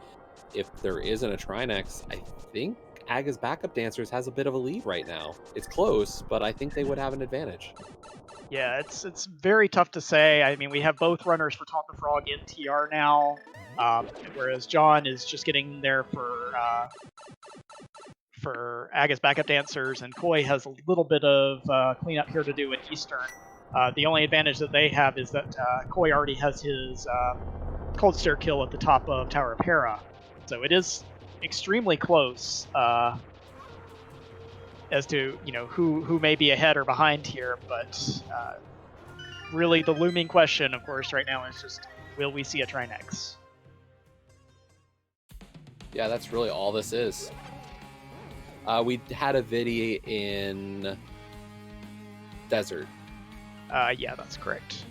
If there isn't a Trinex, I think Aga's backup dancers has a bit of a lead right now. It's close, but I think they would have an advantage. Yeah, it's very tough to say. I mean, we have both runners for Taunt the Frog in TR now, whereas John is just getting there for Aga's backup dancers, and Koi has a little bit of cleanup here to do in Eastern. The only advantage that they have is that Koi already has his Cold Stare kill at the top of Tower of Hera, so it is extremely close as to who may be ahead or behind here, but really the looming question, of course, right now is just, will we see a Trinex? Yeah, that's really all this is. We had a video in Desert. Yeah, that's correct.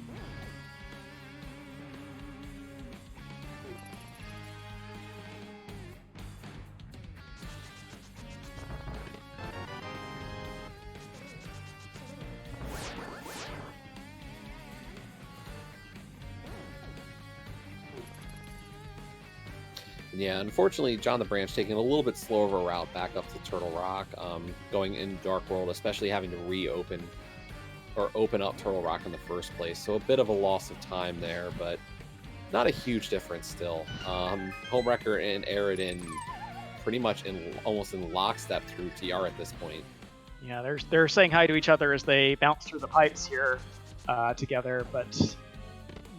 Yeah, unfortunately, JohnTheBranch taking a little bit slower of a route back up to Turtle Rock, going in Dark World, especially having to reopen or open up Turtle Rock in the first place. So a bit of a loss of time there, but not a huge difference still. Homewrecker and Eradin pretty much almost in lockstep through TR at this point. Yeah, they're saying hi to each other as they bounce through the pipes here together, but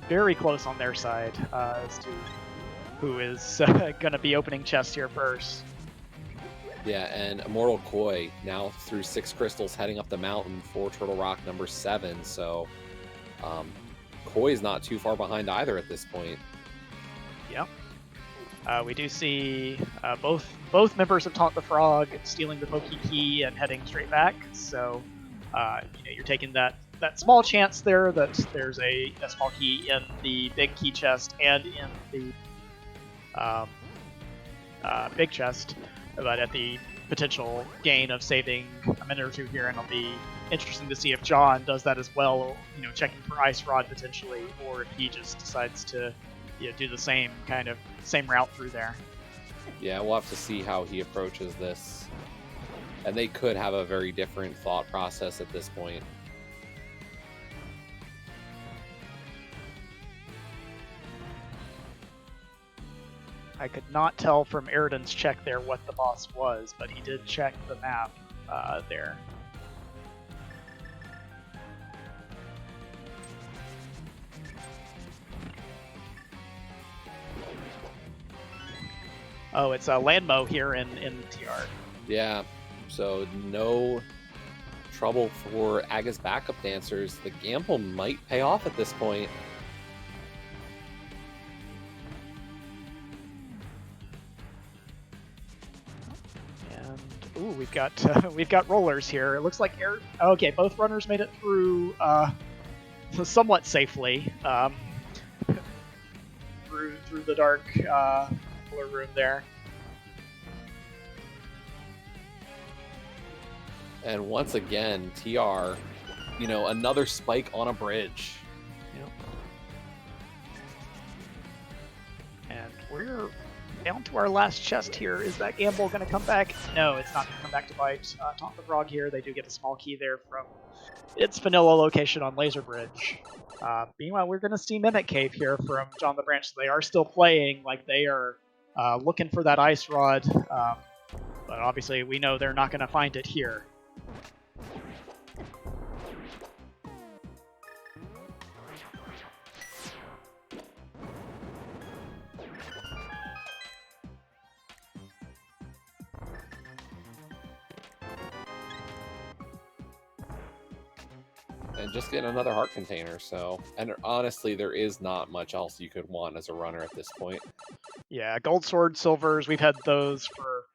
very close on their side as to who is going to be opening chest here first. Yeah, and Immortal Koi now through 6 crystals heading up the mountain for Turtle Rock number 7. So Koi is not too far behind either at this point. Yep. We do see both members of Taunt the Frog stealing the Pokey Key and heading straight back. So you're taking that small chance there that there's a small key in the big key chest and in the big chest, but at the potential gain of saving a minute or two here, and it'll be interesting to see if John does that as well, checking for Ice Rod potentially, or if he just decides to do the same route through there. Yeah, we'll have to see how he approaches this. And they could have a very different thought process at this point. I could not tell from Eradin's check there what the boss was, but he did check the map there. Oh, it's a Landmo here in TR. Yeah, so no trouble for Aga's backup dancers. The gamble might pay off at this point. Ooh, we've got rollers here. It looks like okay, both runners made it through somewhat safely through the dark roller room there. And once again, TR, another spike on a bridge. Yep. And we're down to our last chest here. Is that gamble going to come back? No, it's not going to come back to bite. Taunt the Frog here. They do get a small key there from its vanilla location on Laser Bridge. Meanwhile, we're going to see Mimic Cave here from JohnTheBranch. They are still playing like they are looking for that Ice Rod, but obviously we know they're not going to find it here. And just get another heart container. And honestly, there is not much else you could want as a runner at this point. Yeah, gold sword, silvers, we've had those for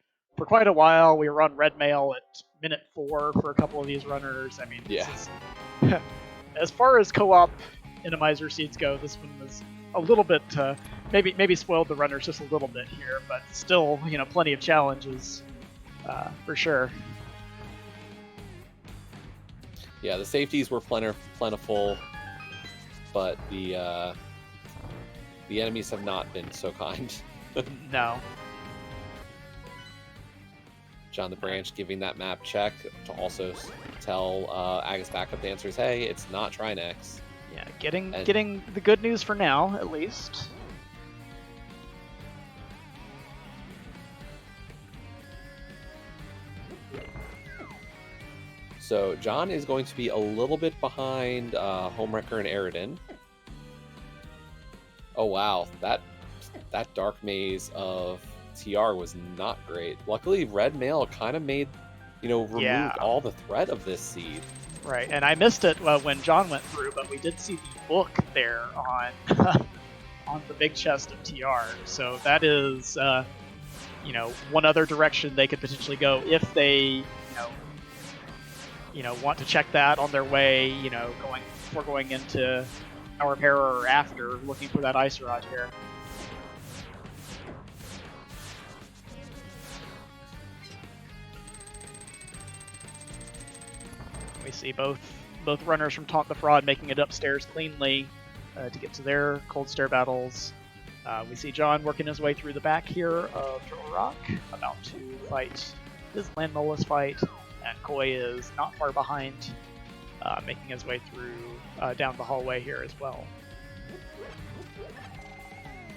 quite a while. We run red mail at minute 4 for a couple of these runners. I mean, yeah. As far as co-op Inimizer seeds go, this one was a little bit maybe spoiled the runners just a little bit here, but still, plenty of challenges for sure. Yeah, the safeties were plentiful, but the enemies have not been so kind. No. JohnTheBranch giving that map check to also tell Aga's backup dancers, hey, it's not Trinex. Yeah, getting the good news for now, at least. So John is going to be a little bit behind Homewrecker and Eradin. Oh wow, that dark maze of TR was not great. Luckily, red mail kind of made, removed all the threat of this seed. Right, and I missed it when John went through, but we did see the book there on on the big chest of TR. So that is, one other direction they could potentially go if they, want to check that on their way, going into our pair or after, looking for that ice rod here. We see both runners from Taunt the Fraud making it upstairs cleanly to get to their cold stare battles. We see John working his way through the back here of Turtle Rock, about to fight his Land Molus fight, and Koi is not far behind, making his way through down the hallway here as well.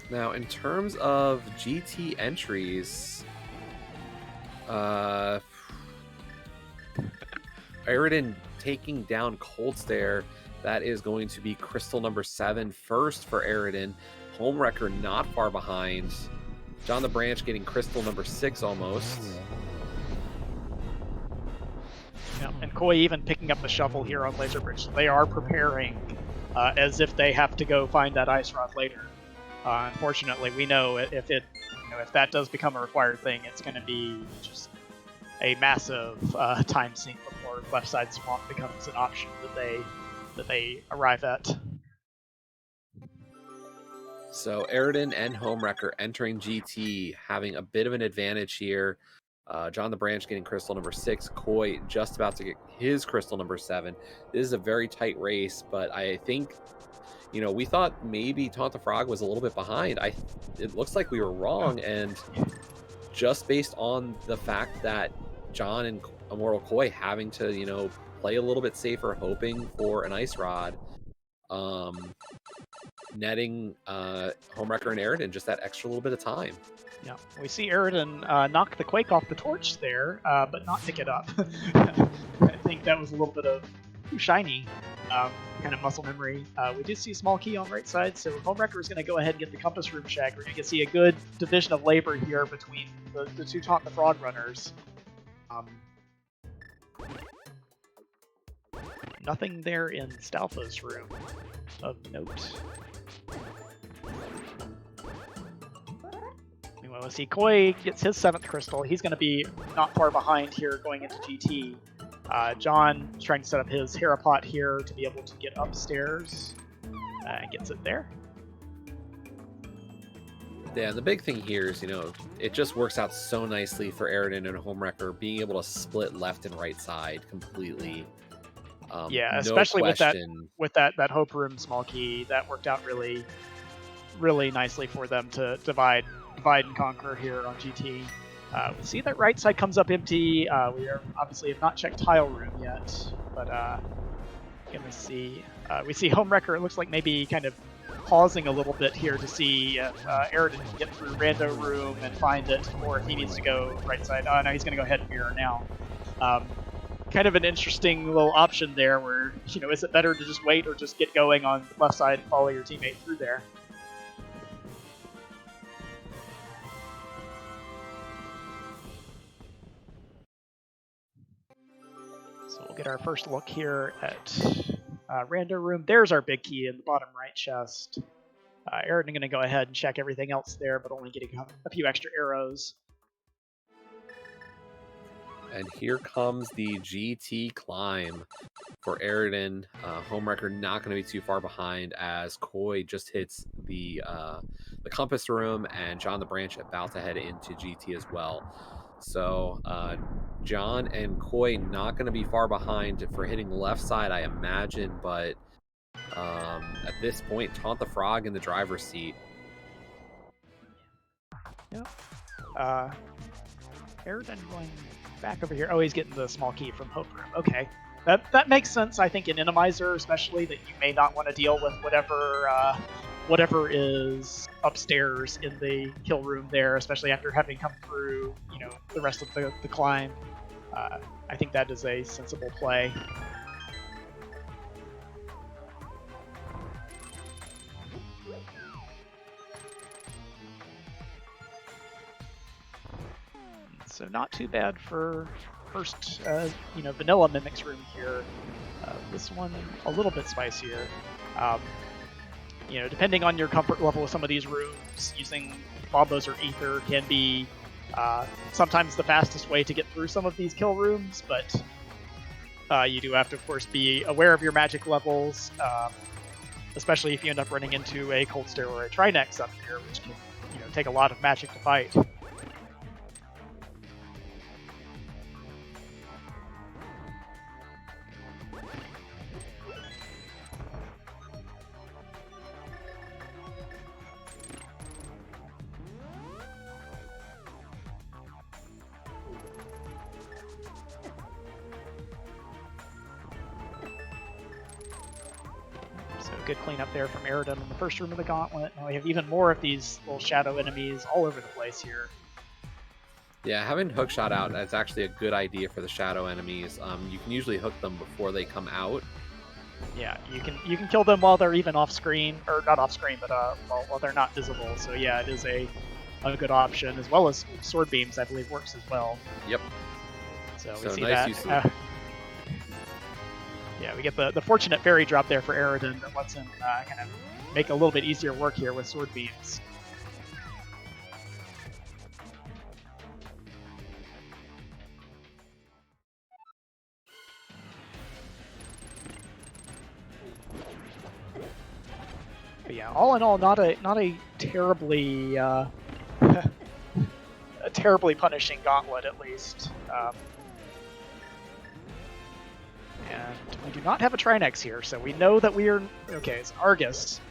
Now, in terms of GT entries, Eradin taking down Cold Stare. That is going to be crystal number 7 first for Eradin. Homewrecker not far behind. JohnTheBranch getting crystal number 6 almost. Yeah, and Koi even picking up the shovel here on Laser Bridge. They are preparing as if they have to go find that ice rod later. Unfortunately, we know if that does become a required thing, it's going to be just a massive time sink before left side swamp becomes an option that they arrive at. So Eradin and Homewrecker entering GT, having a bit of an advantage here. JohnTheBranch getting crystal number 6. Koi just about to get his crystal number 7. This is a very tight race, but I think, we thought maybe Taunt the Frog was a little bit behind. It looks like we were wrong, and just based on the fact that John and Immortal Koi having to, play a little bit safer, hoping for an ice rod, netting Homewrecker and Eradin just that extra little bit of time. Yeah, we see Eradin knock the Quake off the torch there, but not pick it up. I think that was a little bit of too shiny kind of muscle memory. We did see a small key on right side, so Homewrecker is going to go ahead and get the compass room check. We're going to see a good division of labor here between the two Taunt the Fraud runners. Nothing there in Stalfo's room of note. Anyway, we'll see Koi gets his 7th crystal. He's going to be not far behind here going into GT. John is trying to set up his Herapot here to be able to get upstairs and gets it there. Yeah, the big thing here is, it just works out so nicely for Eradin and Homewrecker being able to split left and right side completely. Yeah, especially with that Hope Room small key, that worked out really, really nicely for them to divide and conquer here on GT. We see that right side comes up empty. We obviously have not checked Tile Room yet, but gonna see. We see Homewrecker. It looks like maybe kind of pausing a little bit here to see if Eradin can get through Rando Room and find it, or if he needs to go right side. Oh no, he's gonna go head mirror now. Kind of an interesting little option there where, is it better to just wait or just get going on the left side and follow your teammate through there? So we'll get our first look here at Rando Room. There's our big key in the bottom right chest. Eradin going to go ahead and check everything else there, but only getting a few extra arrows. And here comes the GT climb for Eradin. Homewrecker not going to be too far behind as Koi just hits the compass room, and JohnTheBranch about to head into GT as well. So John and Koi not going to be far behind for hitting left side, I imagine, but at this point, Taunt the Frog in the driver's seat. Yep. Eradin going back over here. Oh, he's getting the small key from Hope Room. Okay. That makes sense, I think, in Inimizer, especially, that you may not want to deal with whatever is upstairs in the kill room there, especially after having come through, the rest of the climb. I think that is a sensible play. So not too bad for first, vanilla Mimic's room here. This one a little bit spicier. You know, depending on your comfort level with some of these rooms, using bombos or ether can be sometimes the fastest way to get through some of these kill rooms, but you do have to, of course, be aware of your magic levels, especially if you end up running into a Cold Stare or a Trinex up here, which can, you know, take a lot of magic to fight. Good cleanup there from Eradin in the first room of the gauntlet. Now we have even more of these little shadow enemies all over the place here. Yeah, having hookshot out, that's actually a good idea for the shadow enemies. You can usually hook them before they come out. Yeah, you can kill them while they're even off screen, or not off screen, but while they're not visible. So yeah, it is a good option, as well as sword beams, I believe, works as well. Yep. So we see nice that. Yeah, we get the fortunate fairy drop there for Eradin that lets him kind of make a little bit easier work here with sword beams. But yeah, all in all, not a terribly a terribly punishing gauntlet, at least. And we do not have a Trinex here, so we know that we are... Okay, it's Argus.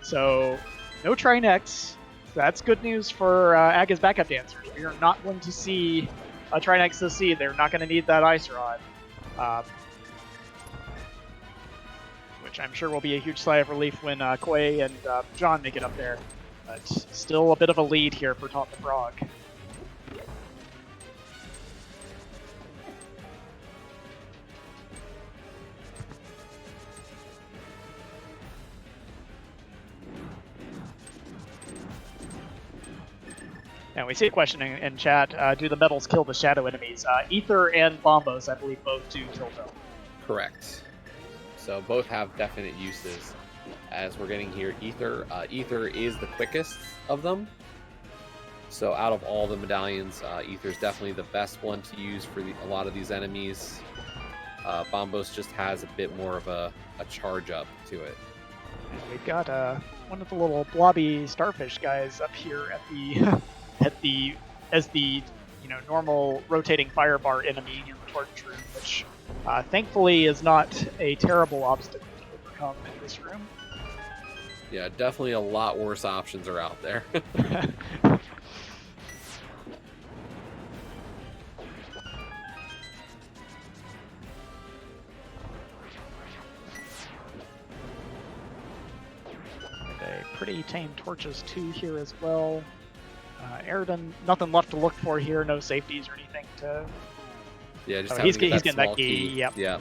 So, no Trinex. That's good news for Aga's backup dancers. We are not going to see a Trinex this seed. They're not going to need that Ice Rod. Which I'm sure will be a huge sigh of relief when Quay and John make it up there. But still a bit of a lead here for Taunt the Frog. And we see a question in chat, do the metals kill the shadow enemies? Ether and bombos, I believe, both do kill them. Correct. So both have definite uses. As we're getting here, Ether. Ether is the quickest of them. So out of all the medallions, Ether is definitely the best one to use for a lot of these enemies. Bombos just has a bit more of a charge up to it. And we've got one of the little blobby starfish guys up here at the... as the normal rotating fire bar enemy in the torch room, which thankfully is not a terrible obstacle to overcome in this room. Yeah, definitely a lot worse options are out there. And a pretty tame torches 2 here as well. Eradin, nothing left to look for here, no safeties or anything to... Yeah, just he's getting that key. Yep. Yeah.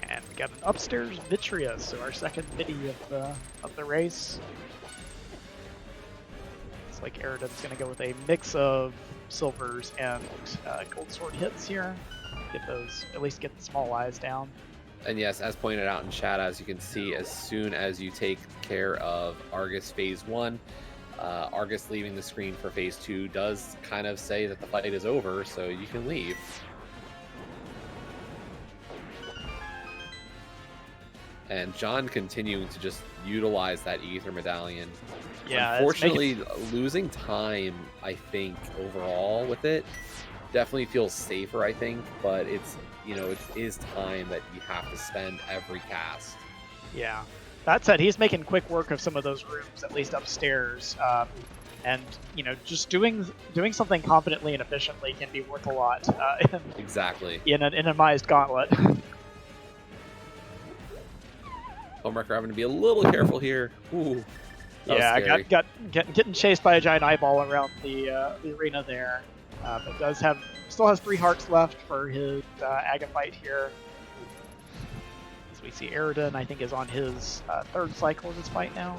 And we got an upstairs Vitreous, so our second midi of the race. It's like Eradin's going to go with a mix of silvers and gold sword hits here. Get those, at least get the small eyes down. And yes, as pointed out in chat, as you can see, as soon as you take care of Argus Phase 1, Argus leaving the screen for Phase 2 does kind of say that the fight is over, so you can leave. And John continuing to just utilize that Ether Medallion. Yeah, unfortunately, losing time, I think, overall with it definitely feels safer, I think, but it's, it is time that you have to spend every cast. Yeah. That said, he's making quick work of some of those rooms, at least upstairs. And, just doing something confidently and efficiently can be worth a lot. Exactly. In an minimized gauntlet. Homewrecker having to be a little careful here. Ooh. Yeah, I getting chased by a giant eyeball around the arena there. But still has 3 hearts left for his Aga fight here. As we see Eradin, I think, is on his third cycle of his fight now.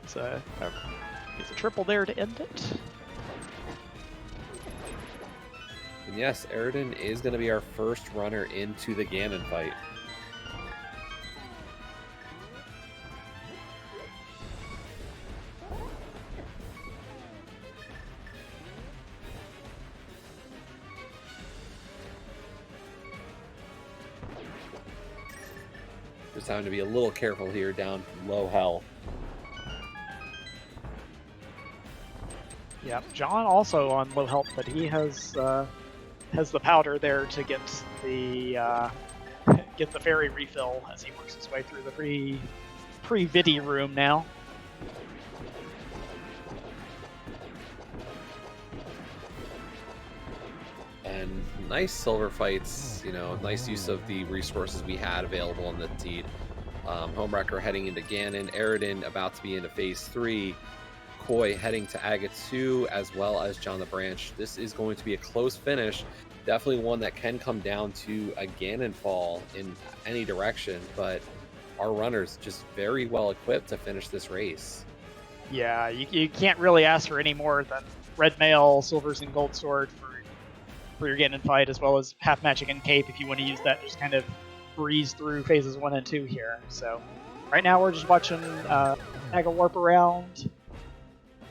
It's a triple there to end it. And yes, Eradin is going to be our first runner into the Ganon fight. Just having to be a little careful here down low health. Yeah, John also on low health, but he has the powder there to get the fairy refill as he works his way through the pre-vidi room now. And nice silver fights, nice use of the resources we had available on the teed. Homewrecker heading into Ganon, Eradin about to be into phase 3, Koi heading to Aga 2, as well as JohnTheBranch. This is going to be a close finish. Definitely one that can come down to a Ganon fall in any direction, but our runners just very well equipped to finish this race. Yeah, you can't really ask for any more than red mail, silvers, and gold sword for your Ganon fight, as well as half magic and cape if you want to use that. Just kind of breeze through phases 1 and 2 here. So right now we're just watching Aga warp around,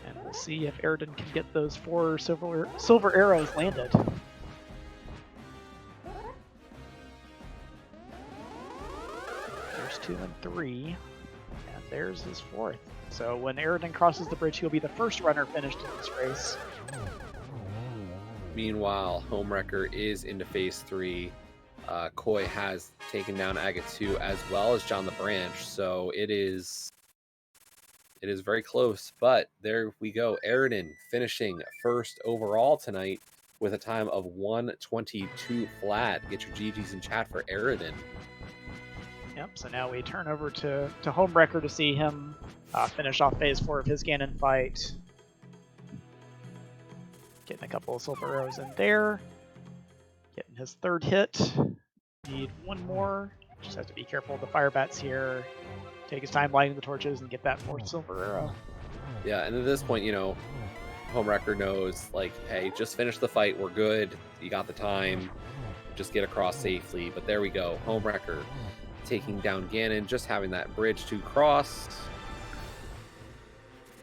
and we'll see if Eradin can get those 4 silver arrows landed. There's 2 and 3, and there's his 4th. So when Eradin crosses the bridge, he'll be the first runner finished in this race. Meanwhile, Homewrecker is into phase 3. Koi has taken down Aga 2 as well as JohnTheBranch, so it is very close. But there we go. Eradin finishing first overall tonight with a time of 1:22 flat. Get your GGs in chat for Eradin. Yep, so now we turn over to Homewrecker to see him finish off phase 4 of his Ganon fight. Getting a couple of silver arrows in there. Getting his 3rd hit. Need 1 more. Just have to be careful of the fire bats here. Take his time lighting the torches and get that 4th silver arrow. Yeah, and at this point, Homewrecker knows, hey, just finish the fight. We're good. You got the time. Just get across safely. But there we go. Homewrecker taking down Ganon, just having that bridge to cross.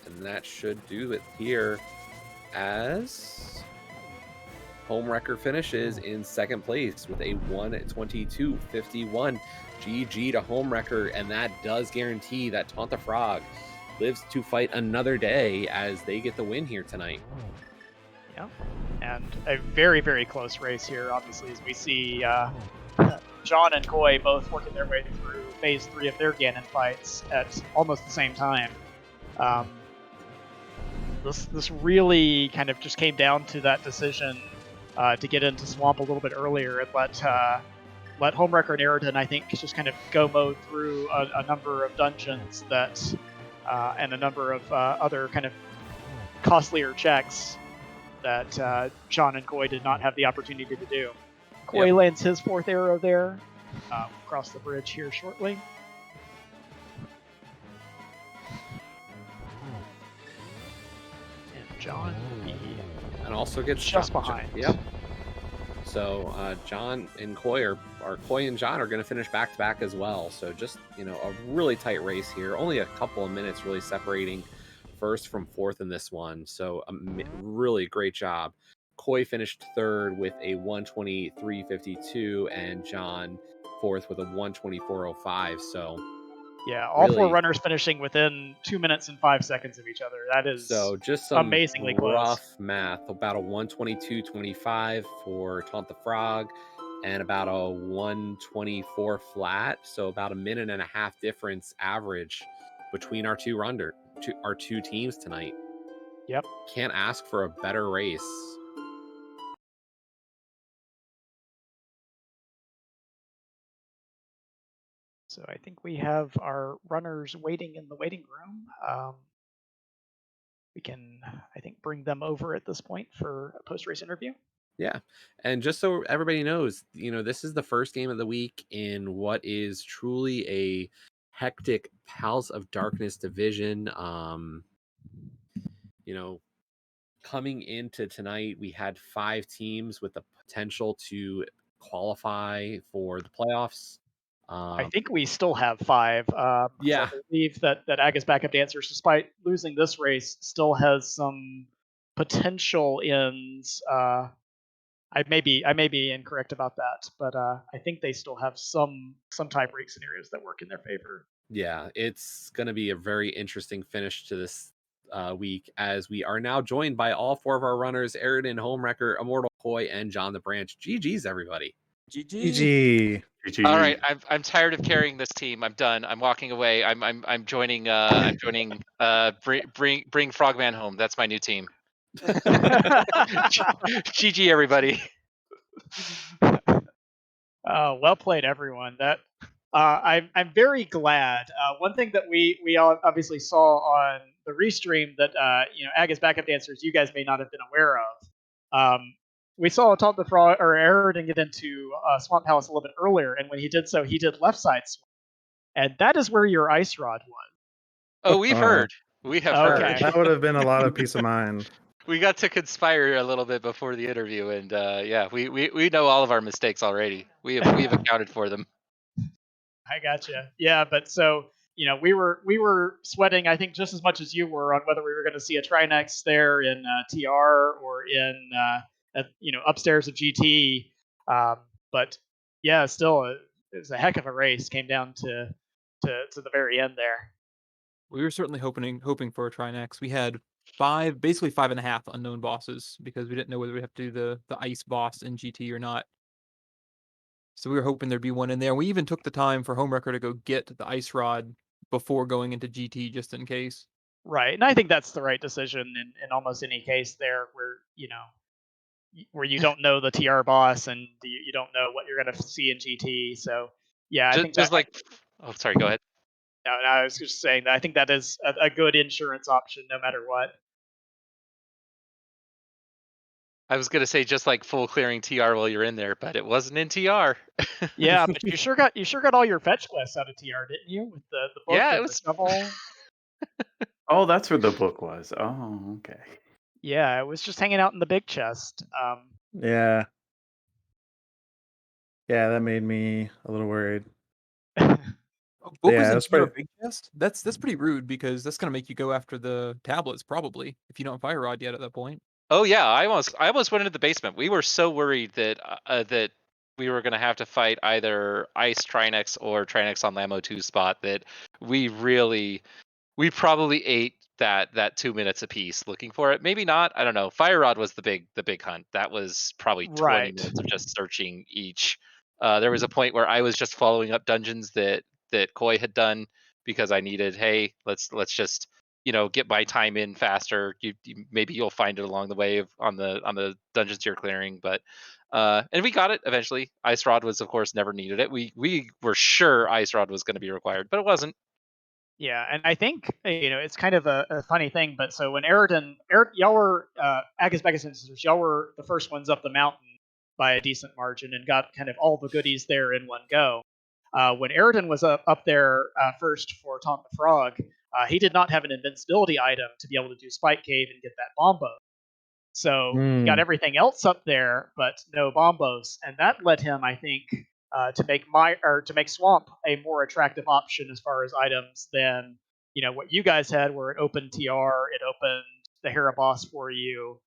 And that should do it here, as Homewrecker finishes in 2nd place with a 1:22.51. GG to Homewrecker, and that does guarantee that Taunt the Frog lives to fight another day as they get the win here tonight. Yeah, and a very, very close race here, obviously, as we see John and Koi both working their way through phase 3 of their Ganon fights at almost the same time. This really kind of just came down to that decision to get into Swamp a little bit earlier and let Homewrecker and Eradin, I think, just kind of go mode through a number of dungeons that and a number of other kind of costlier checks that John and Koi did not have the opportunity to do. Koi lands his 4th arrow there. We'll cross the bridge here shortly. And John will be and also gets just behind. Yep. So John and Koi Koi and John are going to finish back to back as well. So just a really tight race here. Only a couple of minutes really separating 1st from 4th in this one. So really great job. Koi finished 3rd with a 1:23.52, and John 4th with a 1:24.05. So yeah, all really 4 runners finishing within 2 minutes and 5 seconds of each other. That is so just some amazingly rough close math. About a 1:22.25 for Taunt the Frog, and about a 1:24 flat. So about a minute and a half difference average between our two teams tonight. Yep. Can't ask for a better race. So I think we have our runners waiting in the waiting room. We can, I think, bring them over at this point for a post-race interview. Yeah. And just so everybody knows, this is the first game of the week in what is truly a hectic Pals of Darkness division. You know, coming into tonight, we had 5 teams with the potential to qualify for the playoffs. I Um, think we still have 5 because I yeah, believe that Aga's backup dancers, despite losing this race, still has some potential ins. I may be incorrect about that, but I think they still have some tiebreak scenarios that work in their favor. yeah, it's going to be a very interesting finish to this week as we are now joined by all 4 of our runners: Eradin, Homewrecker, Immortal, Koi, and JohnTheBranch. GG's, everybody. GG. GG. All right, I'm tired of carrying this team. I'm done. I'm walking away. I'm joining. Bring Frogman home. That's my new team. GG, everybody. Well played, everyone. I'm very glad. One thing that we all obviously saw on the restream that Aga's backup dancers you guys may not have been aware of. We saw Tom the Frog or Aridin get into Swamp Palace a little bit earlier, and when he did so, he did left side swamp, and that is where your ice rod was. Oh, we've Oh. heard. We have Okay. heard. That would have been a lot of peace of mind. We got to conspire a little bit before the interview, and yeah, we know all of our mistakes already. We have accounted for them. I gotcha. Yeah, but so we were sweating, I think, just as much as you were on whether we were going to see a Trinex there in TR or in upstairs of GT. But yeah, still, it was a heck of a race. Came down to the very end there. We were certainly hoping for a Trinex. We had basically 5.5 unknown bosses because we didn't know whether we have to do the ice boss in GT or not. So we were hoping there'd be one in there. We even took the time for Homewrecker to go get the ice rod before going into GT just in case. Right, and I think that's the right decision in almost any case there where you don't know the TR boss and you don't know what you're going to see in GT. So yeah, I think Just like, oh, sorry, go ahead. No, I was just saying that I think that is a good insurance option no matter what. I was gonna say just like full clearing TR while you're in there, but it wasn't in TR. Yeah, but you sure got all your fetch quests out of TR, didn't you? With the book Yeah, it and the was. shovel. Oh, that's where the book was. Oh, okay. Yeah, it was just hanging out in the big chest. Yeah. Yeah, that made me a little worried. Oh, book was Yeah, in that's your pretty. big chest? That's pretty rude because that's gonna make you go after the tablets probably if you don't fire rod yet at that point. Oh yeah, I almost went into the basement. We were so worried that we were gonna have to fight either Ice Trinex or Trinex on Lamo 2 spot that we probably ate that 2 minutes apiece looking for it. Maybe not. I don't know. Fire Rod was the big hunt. That was probably 20 Right. minutes of just searching each. There was a point where I was just following up dungeons that Koi had done because I needed. Hey, let's just get my time in faster. Maybe you'll find it along the way on the dungeons you're clearing, but. And we got it eventually. Ice Rod was, of course, never needed it. We were sure Ice Rod was going to be required, but it wasn't. Yeah, and I think it's kind of a funny thing, but so when y'all were Agus Begas and Sisters, y'all were the first ones up the mountain by a decent margin and got kind of all the goodies there in one go. When Aridin was up there first for Tom the Frog, he did not have an invincibility item to be able to do Spike Cave and get that Bombo. So he got everything else up there, but no Bombos, and that led him, I think, to make Swamp a more attractive option as far as items than what you guys had, where it opened TR, it opened the Hera boss for you,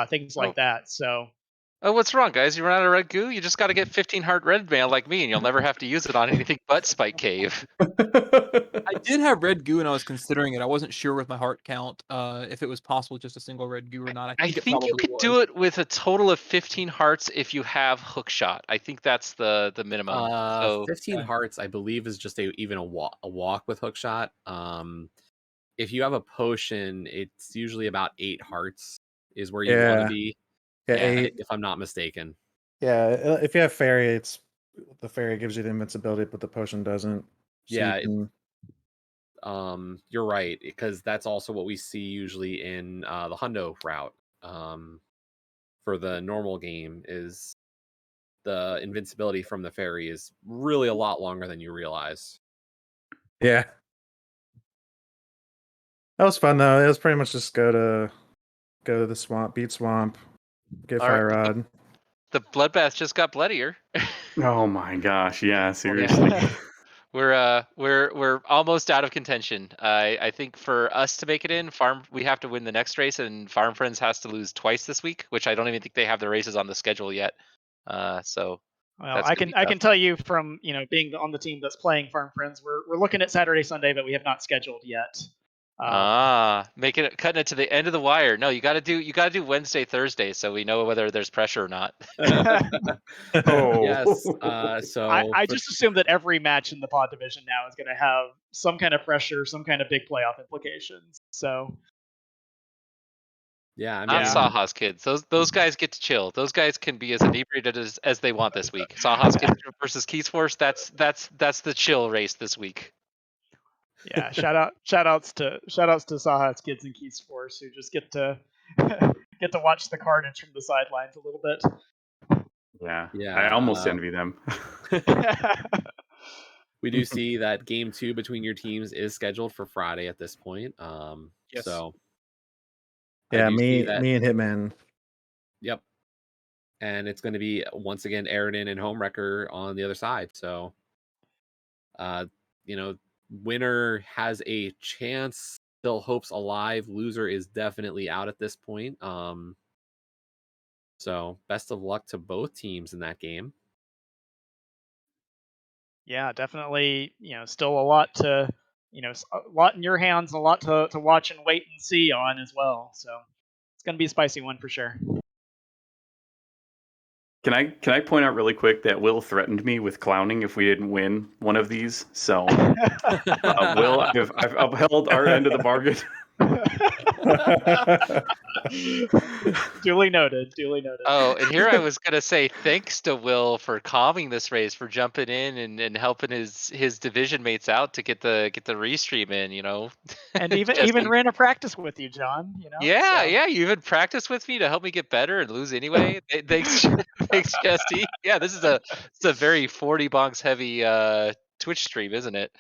things like that. So. Oh, what's wrong, guys? You run out of red goo? You just got to get 15 heart red mail like me, and you'll never have to use it on anything but Spike Cave. I did have red goo and I was considering it. I wasn't sure with my heart count if it was possible just a single red goo or not. I it think you probably could was. do it with a total of 15 hearts if you have hook shot. I think that's the minimum. So 15 hearts, I believe, is just even a walk with hookshot. If you have a potion, it's usually about 8 hearts is where you want to be. Yeah, Yeah, 8. if I'm not mistaken. Yeah, if you have fairy, the fairy gives you the invincibility, but the potion doesn't. So Yeah, you you're right, because that's also what we see usually in the Hundo route. for the normal game is the invincibility from the fairy is really a lot longer than you realize. Yeah. That was fun though. It was pretty much just go to the swamp, beat swamp, get All right. fire rod. The bloodbath just got bloodier. Oh my gosh, yeah, seriously. We're almost out of contention. I think for us to make it in, we have to win the next race, and Farm Friends has to lose twice this week, which I don't even think they have the races on the schedule yet. So Well, that's I gonna can be I tough. can tell you from being on the team that's playing Farm Friends, we're looking at Saturday, Sunday, but we have not scheduled yet. Cutting it to the end of the wire. No, you got to do Wednesday, Thursday, so we know whether there's pressure or not. Oh. Yes. So I just assume that every match in the pod division now is going to have some kind of pressure, some kind of big playoff implications. So yeah, I Not mean, Saha's kids. Those guys get to chill. Those guys can be as inebriated as they want this week. Saha's kids versus Keith's Force. That's the chill race this week. yeah, shout outs to Saha's kids and Keith's Force who just get to get to watch the carnage from the sidelines a little bit. Yeah. Yeah, I almost envy them. we do see that game 2 between your teams is scheduled for Friday at this point. Yes. So I Yeah, do see me that. and Hitman. Yep. And it's going to be once again Eradin and Homewrecker on the other side. So, winner has a chance. Still hopes alive. Loser is definitely out at this point. So best of luck to both teams in that game. Yeah, definitely. Still a lot to a lot in your hands, a lot to watch and wait and see on as well. So it's going to be a spicy one for sure. Can I point out really quick that Will threatened me with clowning if we didn't win one of these? So, Will, I've upheld our end of the bargain. Duly noted. Oh, and here I was gonna say thanks to Will for calming this race, for jumping in and helping his division mates out to get the restream in. And even Jesse. ran a practice with you, John. Yeah, so. yeah. You even practiced with me to help me get better and lose anyway. Thanks, thanks, Jesse. Yeah, this is a very 40 bonks heavy Twitch stream, isn't it?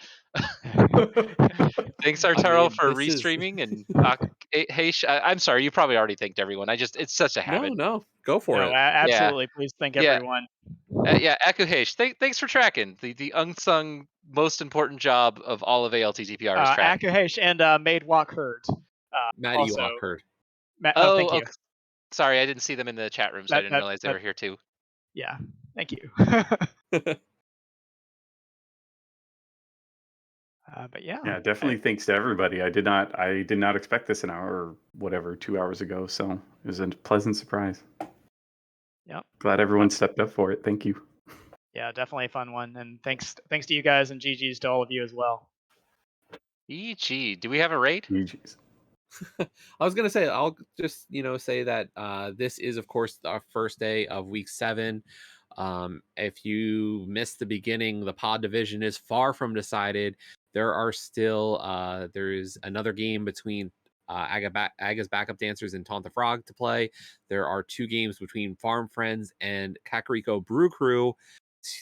Thanks, Arturo, for restreaming and hey, I'm sorry, you probably already thanked everyone. It's such a habit. No, go for it. Absolutely. Please thank everyone. Yeah, Akuhesh, thanks for tracking the unsung most important job of all of ALTTPR is tracking. Akuhesh and Made Walk Herd. Matt also, Ewok heard. thank you. Okay. Sorry, I didn't see them in the chat room, so I didn't realize they were here too. Yeah, thank you. But yeah. Yeah, definitely thanks to everybody. I did not expect this an hour or whatever, 2 hours ago. So it was a pleasant surprise. Yep. Glad everyone stepped up for it. Thank you. Yeah, definitely a fun one. And thanks to you guys, and GG's to all of you as well. EG, do we have a raid? GG's. I was gonna say, I'll just say that this is of course our first day of week 7. If you missed the beginning, the pod division is far from decided. There are still there is another game between Aga's Backup Dancers and Taunt the Frog to play. There are 2 games between Farm Friends and Kakariko Brew Crew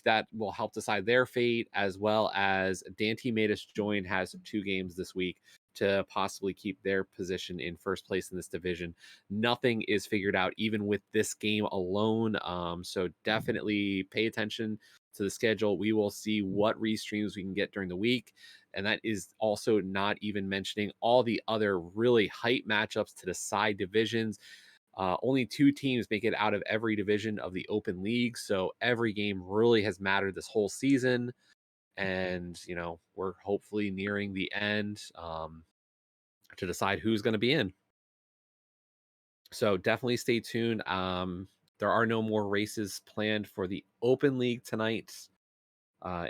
that will help decide their fate, as well as Dante Made Us Join has 2 games this week to possibly keep their position in first place in this division. Nothing is figured out even with this game alone. So definitely pay attention to the schedule. We will see what restreams we can get during the week. And that is also not even mentioning all the other really hype matchups to decide divisions. Only 2 teams make it out of every division of the open league. So every game really has mattered this whole season. And, we're hopefully nearing the end to decide who's going to be in. So definitely stay tuned. There are no more races planned for the open league tonight.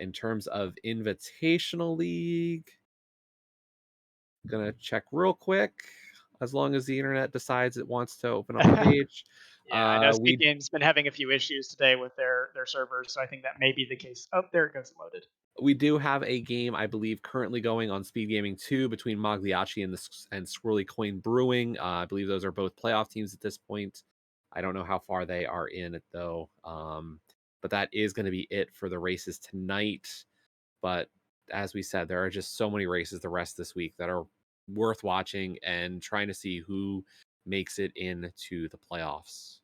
In terms of Invitational League, gonna check real quick. As long as the internet decides it wants to open up the page. Yeah, I know Speed Game's been having a few issues today with their servers, so I think that may be the case. Oh, there it goes, loaded. We do have a game, I believe, currently going on Speed Gaming 2 between Magliacci and Swirly Coin Brewing. I believe those are both playoff teams at this point. I don't know how far they are in it though. But that is going to be it for the races tonight. But as we said, there are just so many races the rest of this week that are worth watching and trying to see who makes it into the playoffs.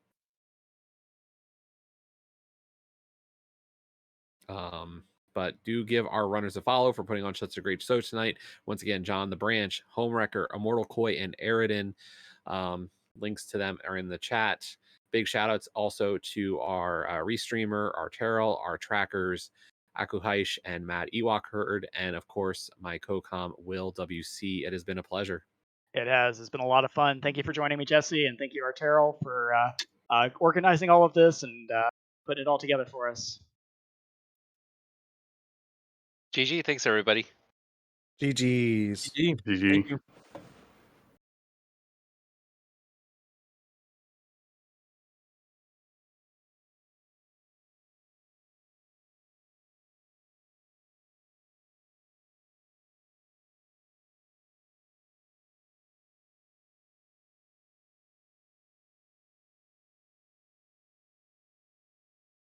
But do give our runners a follow for putting on such a great show tonight. Once again, JohnTheBranch, Homewrecker, Immortal, Koi, and Eradin. Links to them are in the chat. Big shout outs also to our restreamer, our Terrell, our trackers, Akuhaish and Matt Ewok Herd, and of course, my co-com, Will WC. It has been a pleasure. It has. It's been a lot of fun. Thank you for joining me, Jesse, and thank you, Arterral, for organizing all of this and putting it all together for us. GG. Thanks, everybody. GG's. GG. GG. Thank you.